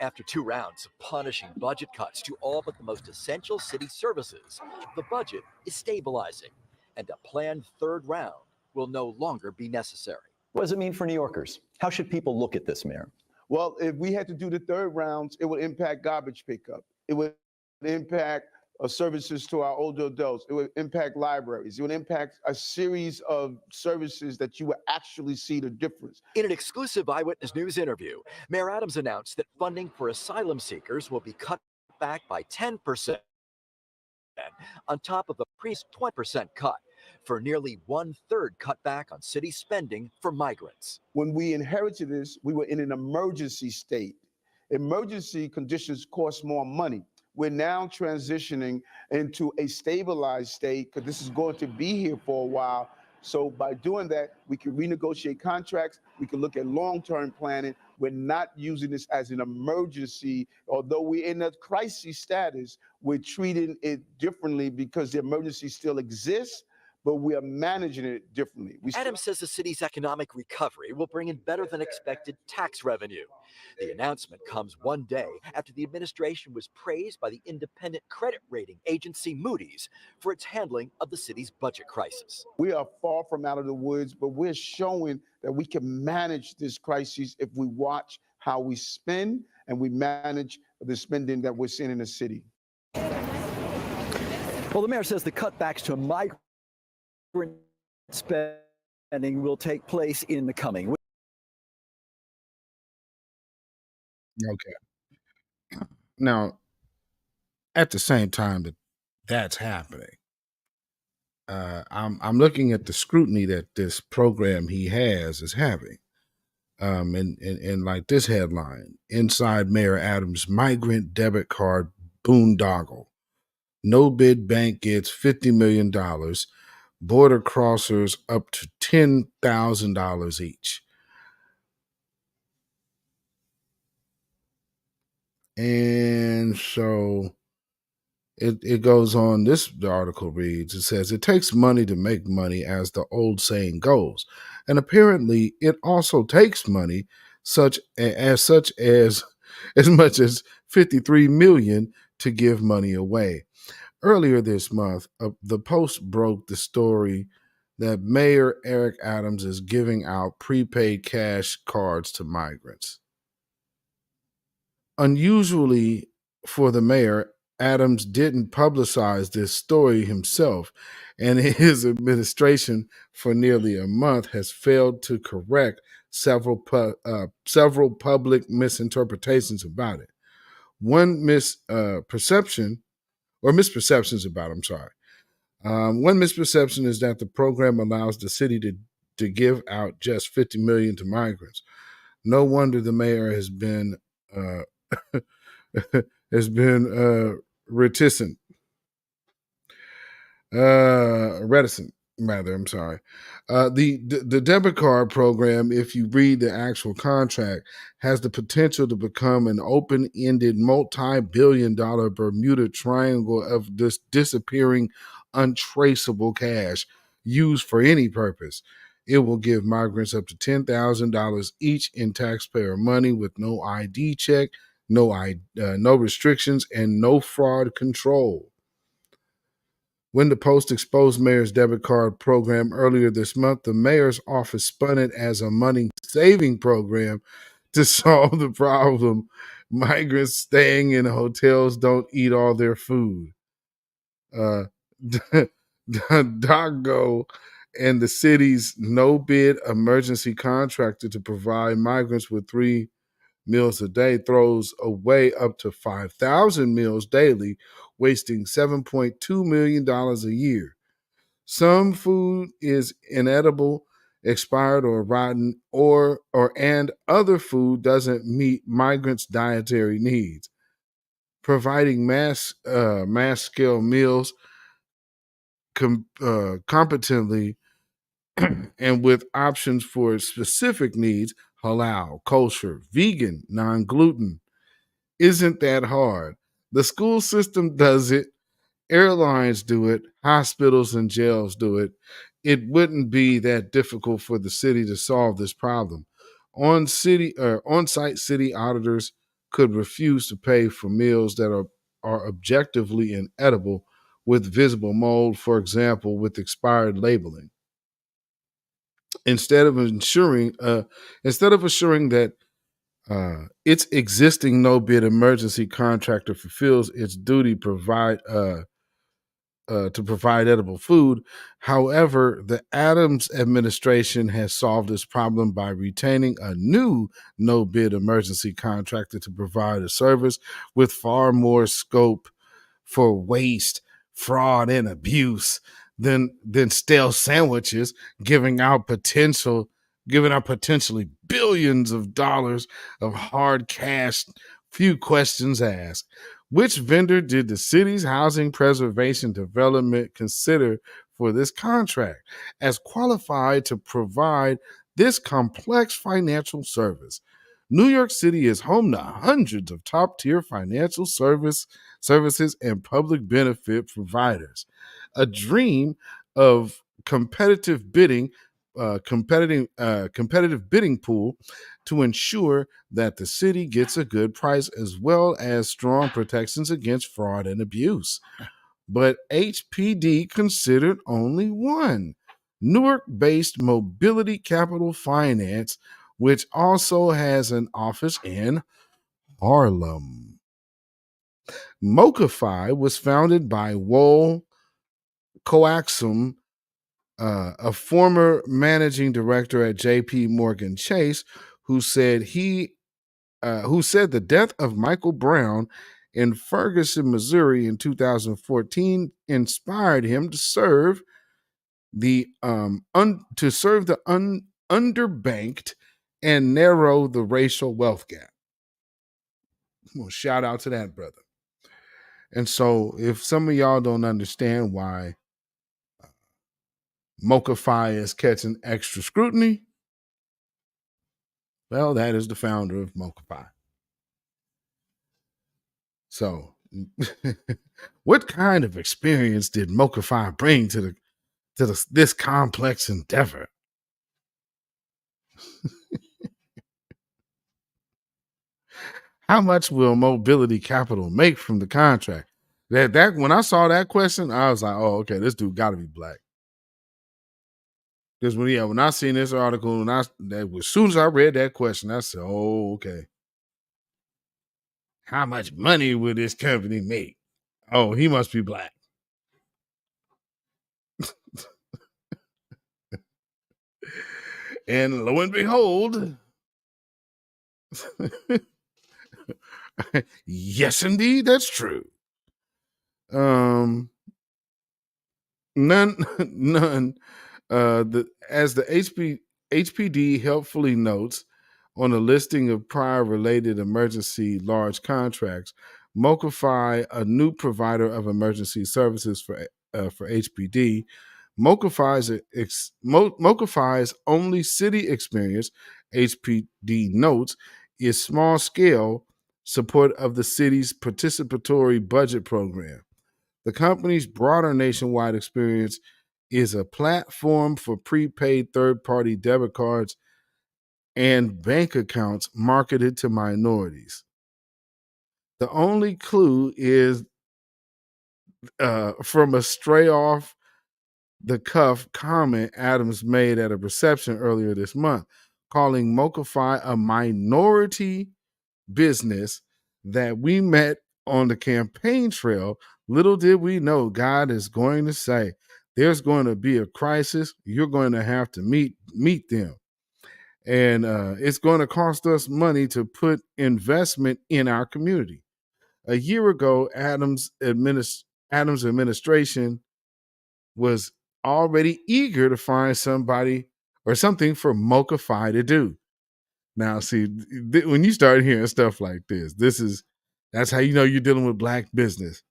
After 2 rounds of punishing budget cuts to all but the most essential city services, the budget is stabilizing, and a planned 3rd round will no longer be necessary. What does it mean for New Yorkers? How should people look at this, Mayor?
Well, if we had to do the 3rd rounds, it would impact garbage pickup. It would impact services to our older adults. It would impact libraries. It would impact a series of services that you would actually see the difference.
In an exclusive Eyewitness News interview, Mayor Adams announced that funding for asylum seekers will be cut back by 10% on top of the previous 20% cut, for nearly 1/3 cut back on city spending for migrants.
When we inherited this, we were in an emergency state. Emergency conditions cost more money. We're now transitioning into a stabilized state because this is going to be here for a while. So by doing that, we can renegotiate contracts. We can look at long-term planning. We're not using this as an emergency. Although we're in a crisis status, we're treating it differently because the emergency still exists, but we are managing it differently.
Adams says the city's economic recovery will bring in better than expected tax revenue. The announcement comes one day after the administration was praised by the independent credit rating agency Moody's for its handling of the city's budget crisis.
We are far from out of the woods, but we're showing that we can manage this crisis if we watch how we spend and we manage the spending that we're seeing in the city.
Well, the mayor says the cutbacks to migrant spending will take place in the coming weeks.
Okay. Now, at the same time that that's happening, I'm looking at the scrutiny that this program he has is having. And like this headline, inside Mayor Adams' migrant debit card boondoggle. No bid bank gets $50 million. Border crossers up to $10,000 each. And so it goes on. The article reads, it says, it takes money to make money, as the old saying goes. And apparently it also takes money such as as much as 53 million to give money away. Earlier this month, the Post broke the story that Mayor Eric Adams is giving out prepaid cash cards to migrants. Unusually for the mayor, Adams didn't publicize this story himself, and his administration for nearly a month has failed to correct several public misinterpretations about it. One misperceptions about it, I'm sorry. One misperception is that the program allows the city to give out just 50 million to migrants. No wonder the mayor has been reticent rather. I'm sorry. The debit card program, if you read the actual contract, has the potential to become an open-ended, multi-billion-dollar Bermuda Triangle of this disappearing, untraceable cash used for any purpose. It will give migrants up to $10,000 each in taxpayer money with no ID check, no restrictions, and no fraud control. When the Post exposed Mayor's debit card program earlier this month, the mayor's office spun it as a money-saving program to solve the problem. Migrants staying in hotels don't eat all their food. DocGo and the city's no-bid emergency contractor to provide migrants with 3 meals a day throws away up to 5,000 meals daily, wasting $7.2 million a year. Some food is inedible, expired, or rotten, and other food doesn't meet migrants' dietary needs. Providing mass scale meals competently and with options for specific needs, halal, kosher, vegan, non-gluten, isn't that hard. The school system does it. Airlines do it. Hospitals and jails do it. It wouldn't be that difficult for the city to solve this problem. On-site city auditors could refuse to pay for meals that are objectively inedible with visible mold, for example, with expired labeling. Instead of assuring that its existing no-bid emergency contractor fulfills its duty to provide edible food. However, the Adams administration has solved this problem by retaining a new no-bid emergency contractor to provide a service with far more scope for waste, fraud, and abuse than stale sandwiches, giving out potentially billions of dollars of hard cash. Few questions asked. Which vendor did the city's housing preservation development consider for this contract as qualified to provide this complex financial service? New York City is home to hundreds of top-tier financial services and public benefit providers. A dream of competitive bidding pool to ensure that the city gets a good price as well as strong protections against fraud and abuse. But HPD considered only one, Newark-based Mobility Capital Finance, which also has an office in Harlem. Mokify was founded by Woel Coaxum, a former managing director at J.P. Morgan Chase, who said the death of Michael Brown in Ferguson, Missouri in 2014 inspired him to serve the underbanked and narrow the racial wealth gap. Well, shout out to that brother. And so if some of y'all don't understand why Mokify is catching extra scrutiny, well, that is the founder of Mokify. So, what kind of experience did Mokafai bring to this complex endeavor? How much will Mobility Capital make from the contract? That when I saw that question, I was like, oh, okay, this dude got to be black. Because when I seen this article, and as soon as I read that question, I said, oh, okay. How much money will this company make? Oh, he must be black. And lo and behold, yes, indeed, that's true. None. As the HPD helpfully notes on a listing of prior related emergency large contracts, Mokafai, a new provider of emergency services for HPD, Mokafai's only city experience, HPD notes, is small scale support of the city's participatory budget program. The company's broader nationwide experience is a platform for prepaid third-party debit cards and bank accounts marketed to minorities. The only clue is from a stray off the cuff comment Adams made at a reception earlier this month, calling Mokafai a minority business that we met on the campaign trail. Little did we know God is going to say, there's going to be a crisis. You're going to have to meet them. And it's going to cost us money to put investment in our community. A year ago, Adams' administration was already eager to find somebody or something for Mokafai to do. Now, see, when you start hearing stuff like this, that's how you know you're dealing with black business.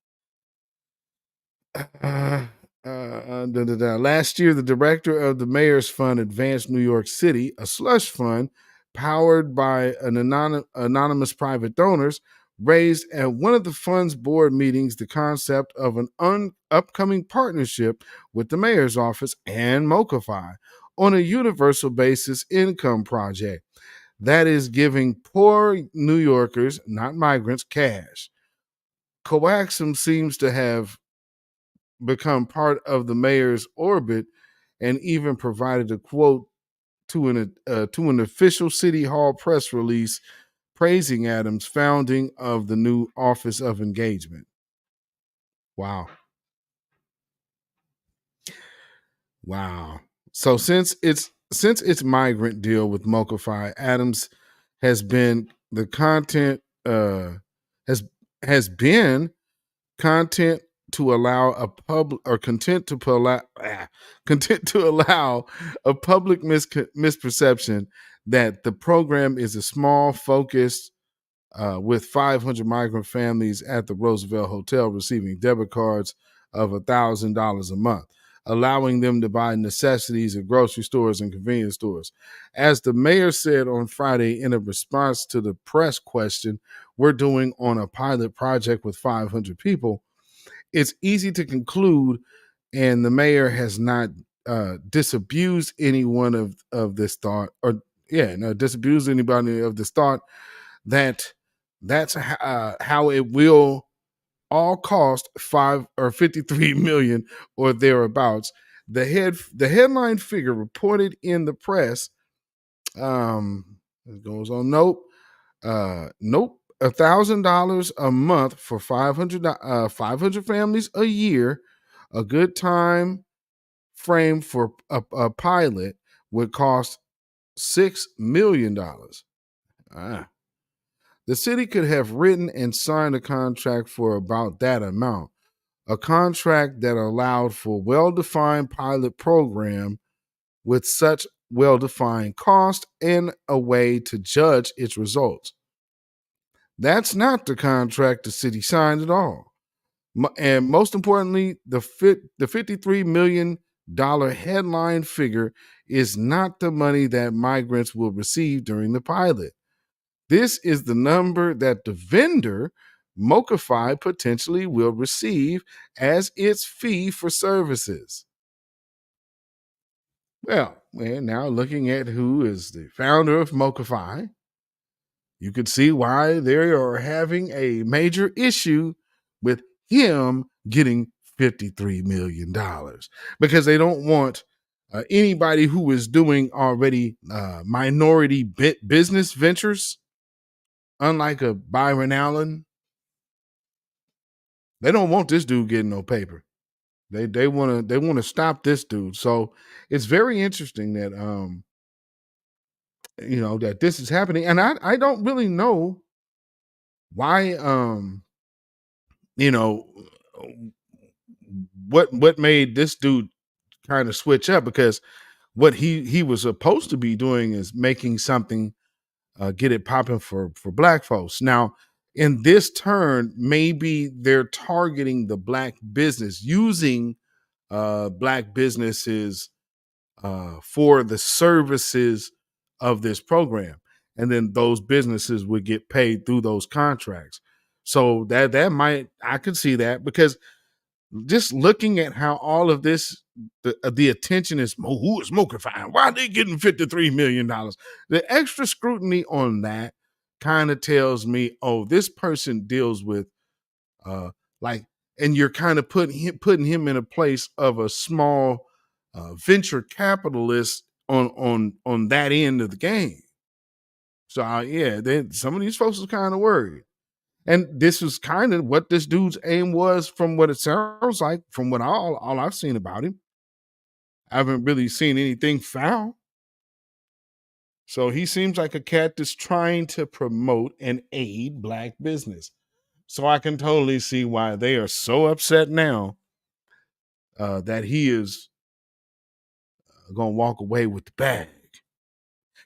Last year, the director of the Mayor's Fund Advanced New York City, a slush fund powered by an anonymous private donors, raised at one of the fund's board meetings the concept of an upcoming partnership with the mayor's office and Mokafai on a universal basis income project. That is giving poor New Yorkers, not migrants, cash. Coaxum seems to have become part of the mayor's orbit and even provided a quote to an official City Hall press release praising Adams' founding of the new Office of Engagement. Wow. So since its migrant deal with Mokafai, Adams has been the content has been content to allow a public or content to allow a public misperception that the program is a small focused with 500 migrant families at the Roosevelt Hotel receiving debit cards of $1,000 a month, allowing them to buy necessities at grocery stores and convenience stores. As the mayor said on Friday in a response to the press question we're doing on a pilot project with 500 people, it's easy to conclude, and the mayor has not disabused anyone of this thought, disabused anybody of this thought that that's how it will all cost $5 or $53 million or thereabouts. The headline figure reported in the press it goes on. Nope. $1,000 a month for 500 families a year. A good time frame for a pilot would cost $6 million. The city could have written and signed a contract for about that amount, a contract that allowed for well-defined pilot program with such well-defined cost and a way to judge its results. That's not the contract the city signed at all. And most importantly, the $53 million headline figure is not the money that migrants will receive during the pilot. This is the number that the vendor Mocafy potentially will receive as its fee for services. Well, we're now looking at who is the founder of Mocafy. You could see why they are having a major issue with him getting $53 million, because they don't want anybody who is doing already minority business ventures, unlike a Byron Allen. They don't want this dude getting no paper. They want to stop this dude. So it's very interesting that that this is happening, and I don't really know why what made this dude kind of switch up, because what he was supposed to be doing is making something get it popping for black folks. Now, in this turn, maybe they're targeting the black business, using black businesses for the services of this program, and then those businesses would get paid through those contracts. So that might, I could see that, because just looking at how all of this, the attention is, who is Mocafy? Why are they getting $53 million? The extra scrutiny on that kind of tells me, oh, this person deals with like, and you're kind of putting him in a place of a small venture capitalist on that end of the game. So yeah, then some of these folks are kind of worried. And this was kind of what this dude's aim was, from what it sounds like, from what all I've seen about him. I haven't really seen anything foul. So he seems like a cat that's trying to promote and aid black business. So I can totally see why they are so upset now that he is going to walk away with the bag.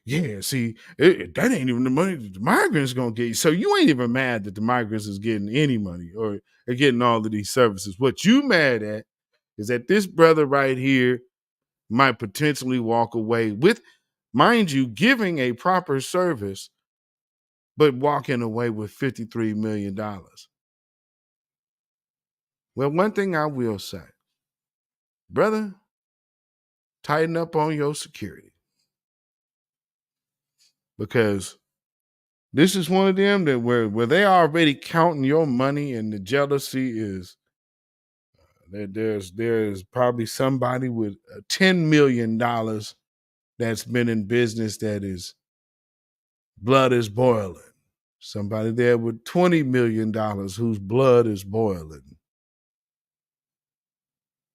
Yeah, see, that ain't even the money that the migrants going to get you. So you ain't even mad that the migrants is getting any money or are getting all of these services. What you mad at is that this brother right here might potentially walk away with, mind you, giving a proper service, but walking away with $53 million. Well, one thing I will say, brother, tighten up on your security, because this is one of them that where they already counting your money, and the jealousy is that there's probably somebody with $10 million that's been in business that is blood is boiling. Somebody there with $20 million whose blood is boiling.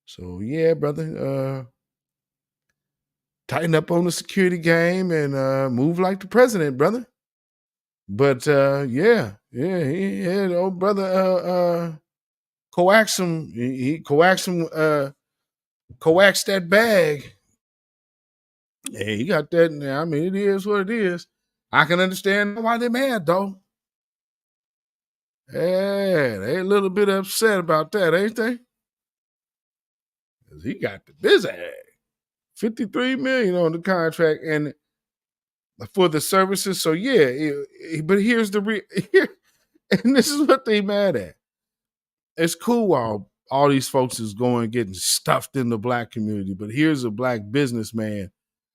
So yeah, brother, tighten up on the security game and move like the president, brother. But yeah, he had old brother coax him. He coax him, coax that bag. Hey, he got that now. I mean, it is what it is. I can understand why they're mad though. Yeah, they a little bit upset about that, ain't they? Because he got the busy. $53 million on the contract and for the services. So yeah, but here's the and this is what they mad at. It's cool while all these folks is going getting stuffed in the black community, but here's a black businessman,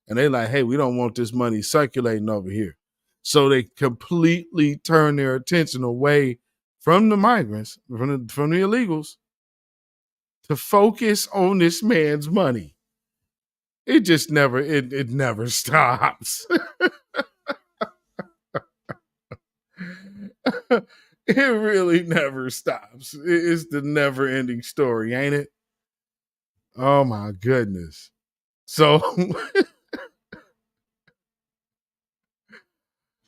and they like, hey, we don't want this money circulating over here. So they completely turn their attention away from the migrants, from the illegals, to focus on this man's money. It just never, it never stops. It really never stops. It's the never ending story, ain't it? Oh my goodness. So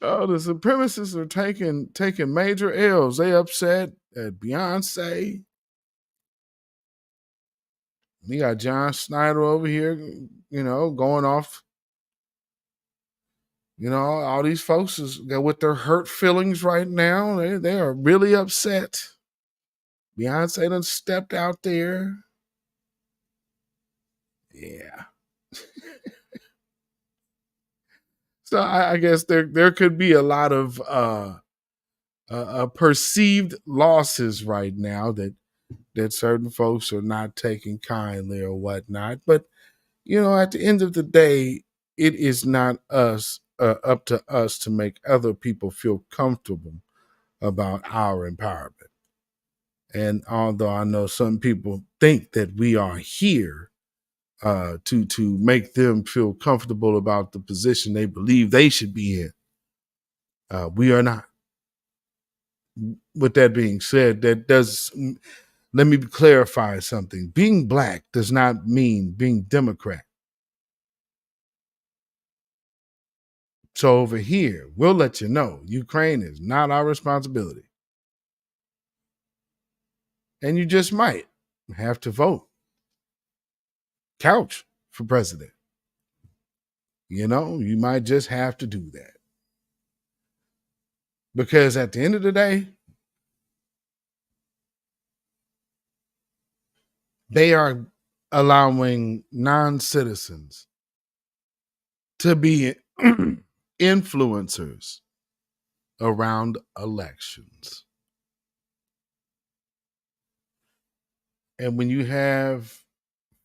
oh, the supremacists are taking major L's. They upset at Beyonce. We got John Snyder over here, going off. All these folks is with their hurt feelings right now. They are really upset. Beyonce done stepped out there. Yeah. So I guess there could be a lot of perceived losses right now that certain folks are not taking kindly or whatnot. But at the end of the day, it is not us up to us to make other people feel comfortable about our empowerment. And although I know some people think that we are here to make them feel comfortable about the position they believe they should be in, we are not. With that being said, let me clarify something. Being black does not mean being Democrat. So over here, we'll let you know Ukraine is not our responsibility. And you just might have to vote couch for president. You might just have to do that. Because at the end of the day, they are allowing non-citizens to be influencers around elections. And when you have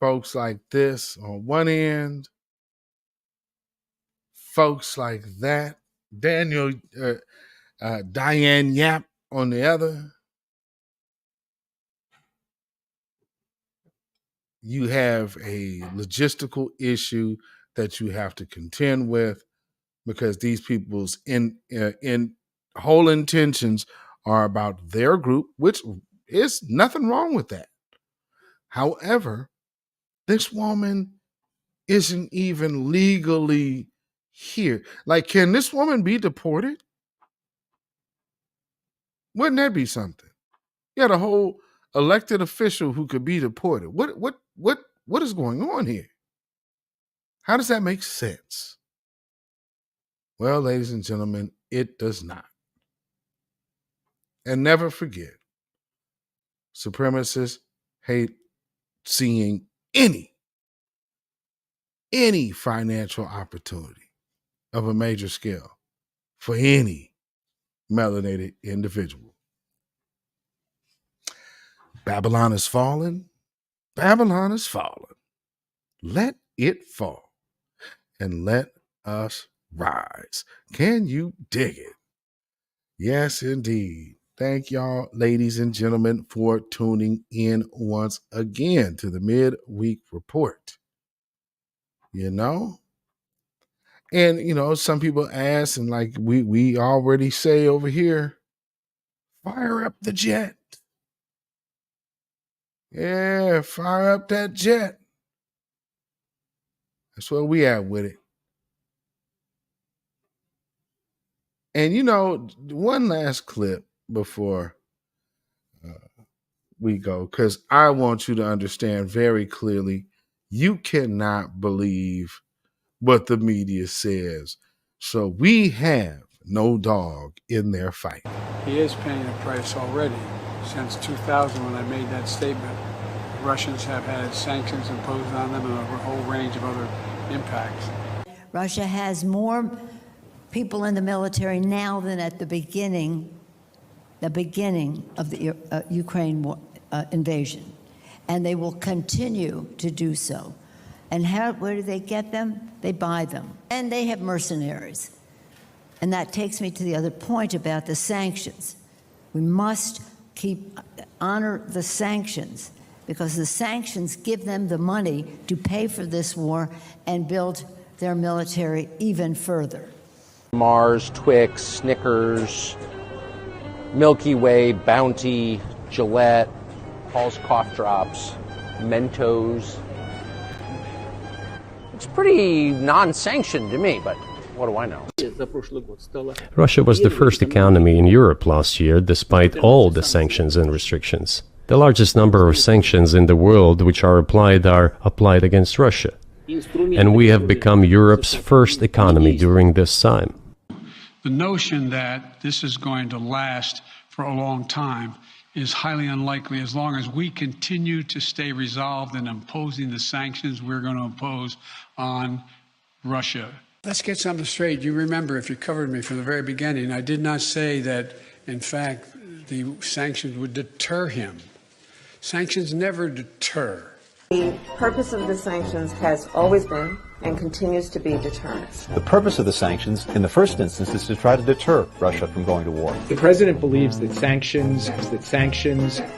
folks like this on one end, folks like that, Diane Yap on the other, you have a logistical issue that you have to contend with, because these people's in whole intentions are about their group, which is nothing wrong with that. However, this woman isn't even legally here. Like, can this woman be deported? Wouldn't that be something? You had a whole elected official who could be deported. What is going on here? How does that make sense? Well, ladies and gentlemen, it does not. And never forget, supremacists hate seeing any financial opportunity of a major scale for any melanated individual. Babylon has fallen. Babylon has fallen. Let it fall and let us rise. Can you dig it? Yes, indeed. Thank y'all, ladies and gentlemen, for tuning in once again to the midweek report. And some people ask, and like we already say over here, fire up the jet. Yeah, fire up that jet. That's where we at with it. And one last clip before we go, because I want you to understand very clearly, you cannot believe what the media says. So we have no dog in their fight.
He is paying a price already. Since 2000, when I made that statement, Russians have had sanctions imposed on them and a whole range of other impacts.
Russia has more people in the military now than at the beginning of the Ukraine invasion. And they will continue to do so. And where do they get them? They buy them. And they have mercenaries. And that takes me to the other point about the sanctions. We must honor the sanctions, because the sanctions give them the money to pay for this war and build their military even further.
Mars, Twix, Snickers, Milky Way, Bounty, Gillette, Paul's Cough Drops, Mentos. It's pretty non-sanctioned to me, but what do I know?
Russia was the first economy in Europe last year, despite all the sanctions and restrictions. The largest number of sanctions in the world which are applied against Russia. And we have become Europe's first economy during this time.
The notion that this is going to last for a long time is highly unlikely, as long as we continue to stay resolved in imposing the sanctions we're going to impose on Russia. Let's get something straight. You remember, if you covered me from the very beginning, I did not say that In fact, the sanctions would deter him. Sanctions never deter.
The purpose of the sanctions has always been and continues to be deterrence.
The purpose of the sanctions, in the first instance, is to try to deter Russia from going to war.
The president believes that sanctions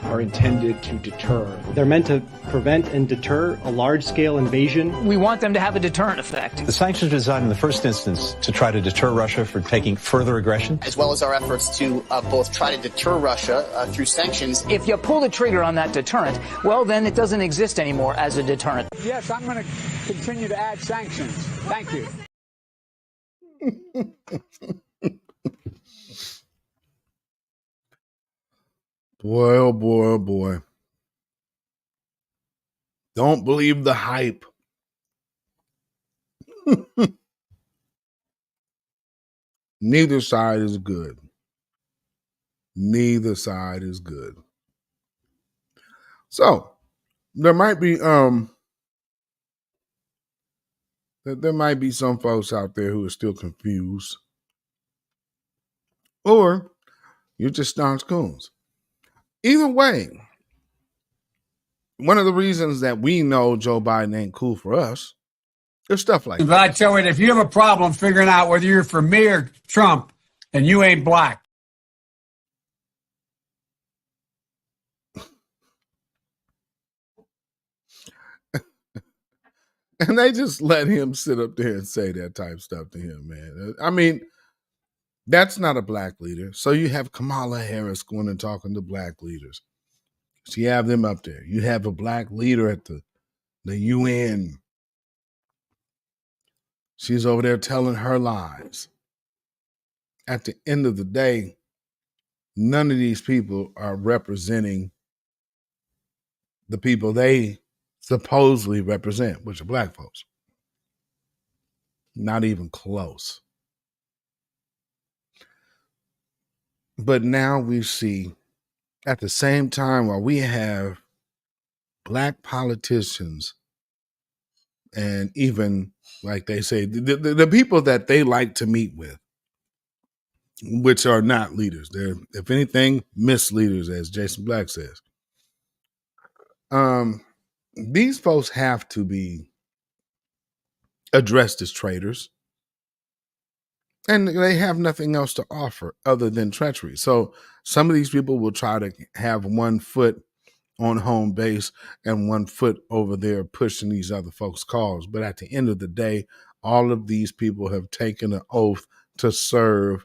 are intended to deter. They're meant to prevent and deter a large-scale invasion.
We want them to have a deterrent effect.
The sanctions are designed in the first instance to try to deter Russia from taking further aggression,
As well as our efforts to both try to deter Russia through sanctions. If you pull the trigger on that deterrent, well, then it doesn't exist anymore as a deterrent.
Yes, I'm going to continue to add sanctions. Thank you.
Boy, oh boy, oh boy. Don't believe the hype. Neither side is good. Neither side is good. So there might be some folks out there who are still confused. Or you're just staunch coons. Either way, one of the reasons that we know Joe Biden ain't cool for us is stuff like that.
But I tell you, if you have a problem figuring out whether you're for me or Trump, then you ain't black.
And they just let him sit up there and say that type stuff to him, man. I mean, that's not a black leader. So you have Kamala Harris going and talking to black leaders. So you have them up there. You have a black leader at the UN. She's over there telling her lies. At the end of the day, none of these people are representing the people they supposedly represent, which are black folks. Not even close. But now we see, at the same time, while we have black politicians and even, like they say, the people that they like to meet with, which are not leaders. They're, if anything, misleaders, as Jason Black says. These folks have to be addressed as traitors. And they have nothing else to offer other than treachery. So some of these people will try to have one foot on home base and one foot over there pushing these other folks' cause. But at the end of the day, all of these people have taken an oath to serve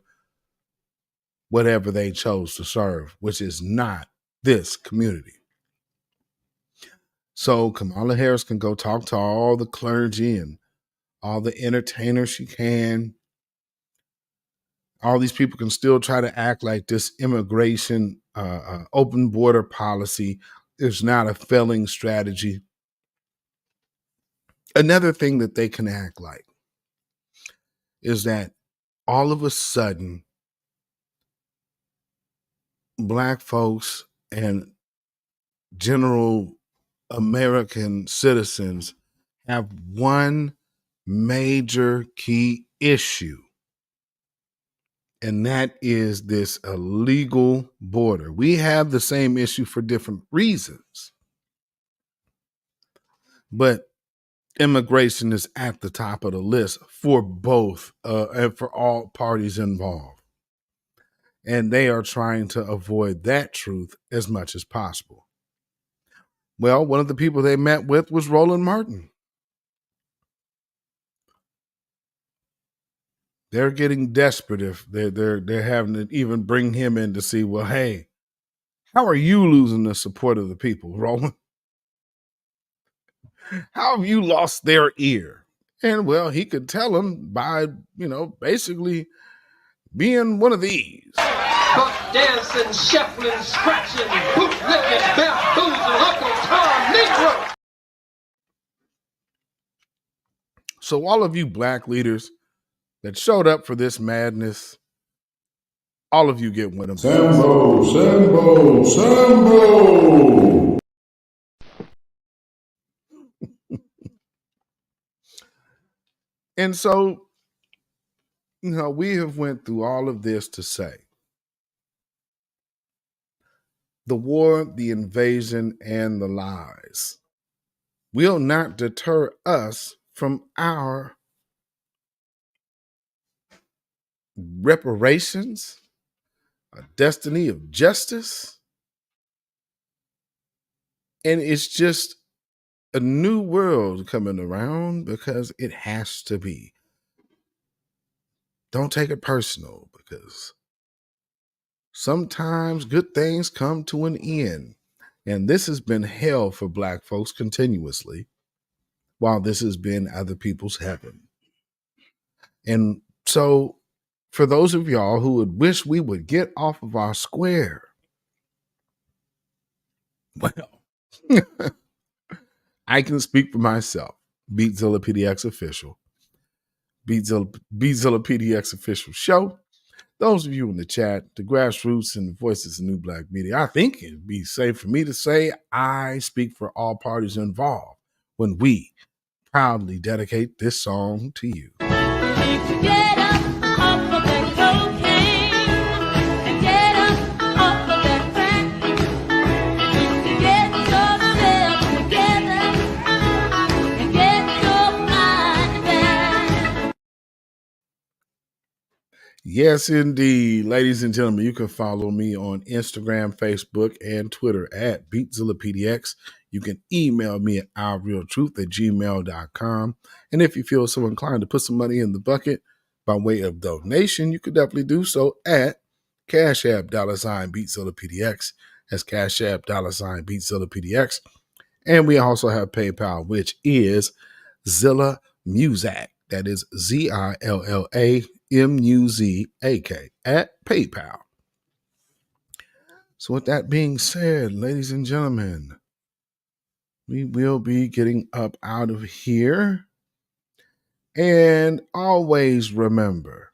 whatever they chose to serve, which is not this community. So Kamala Harris can go talk to all the clergy and all the entertainers she can. All these people can still try to act like this immigration, open border policy is not a failing strategy. Another thing that they can act like is that all of a sudden, black folks and general American citizens have one major key issue. And that is this illegal border. We have the same issue for different reasons. But immigration is at the top of the list for both and for all parties involved. And they are trying to avoid that truth as much as possible. Well, one of the people they met with was Roland Martin. They're getting desperate if they're having to even bring him in to see, well, hey, how are you losing the support of the people, Roland? How have you lost their ear? And well, he could tell them by, basically being one of these.
Buck dancing, shuffling, scratching, bootlicking, bamboozling, Uncle Tom Negro.
So all of you black leaders that showed up for this madness, all of you get with them.
Sambo, Sambo, Sambo.
And so, we have went through all of this to say the war, the invasion, and the lies will not deter us from our reparations, a destiny of justice. And it's just a new world coming around because it has to be. Don't take it personal, because sometimes good things come to an end. And this has been hell for Black folks continuously, while this has been other people's heaven. And so for those of y'all who would wish we would get off of our square, well, I can speak for myself. Beatzilla PDX official. Beatzilla PDX official show. Those of you in the chat, the grassroots and the voices of new Black media, I think it'd be safe for me to say I speak for all parties involved when we proudly dedicate this song to you.
Get up off of that cocaine and get up off of that crack. Get yourself together and get your mind back.
Yes, indeed. Ladies and gentlemen, you can follow me on Instagram, Facebook, and Twitter at beatzillapdx. You can email me at ourrealtruth@gmail.com. And if you feel so inclined to put some money in the bucket by way of donation, you could definitely do so at CashApp $beatzillapdx. That's CashApp $beatzillapdx. And we also have PayPal, which is Zilla Muzak. That is ZILLAMUZAK at PayPal. So with that being said, ladies and gentlemen, we will be getting up out of here. And always remember,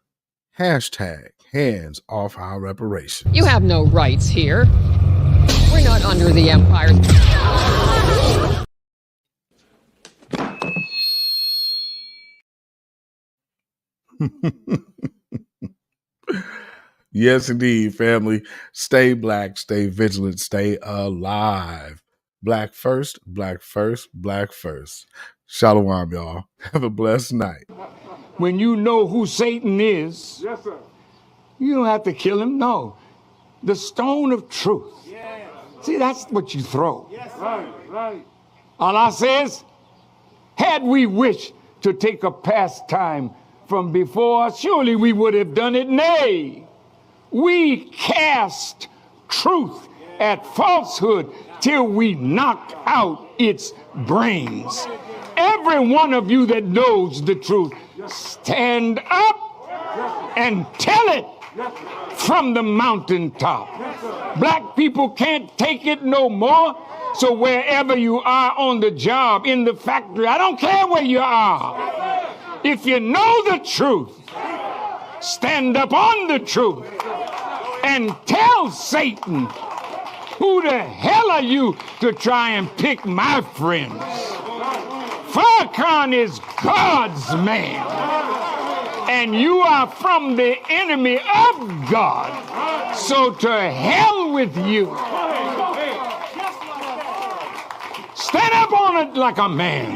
hashtag hands off our reparations.
You have no rights here. We're not under the empire.
Yes, indeed, family. Stay Black, stay vigilant, stay alive. Black first, Black first, Black first. Shalom, y'all. Have a blessed night.
When you know who Satan is, yes, sir, you don't have to kill him. No. The stone of truth. Yes. See, that's what you throw. Yes, right. Allah says, had we wished to take a pastime from before, surely we would have done it. Nay, we cast truth at falsehood till we knock out its brains. Every one of you that knows the truth, stand up and tell it from the mountaintop. Black people can't take it no more. So wherever you are on the job, in the factory, I don't care where you are. If you know the truth, stand up on the truth and tell Satan, who the hell are you to try and pick my friends? Farrakhan is God's man, and you are from the enemy of God. So to hell with you. Stand up on it like a man.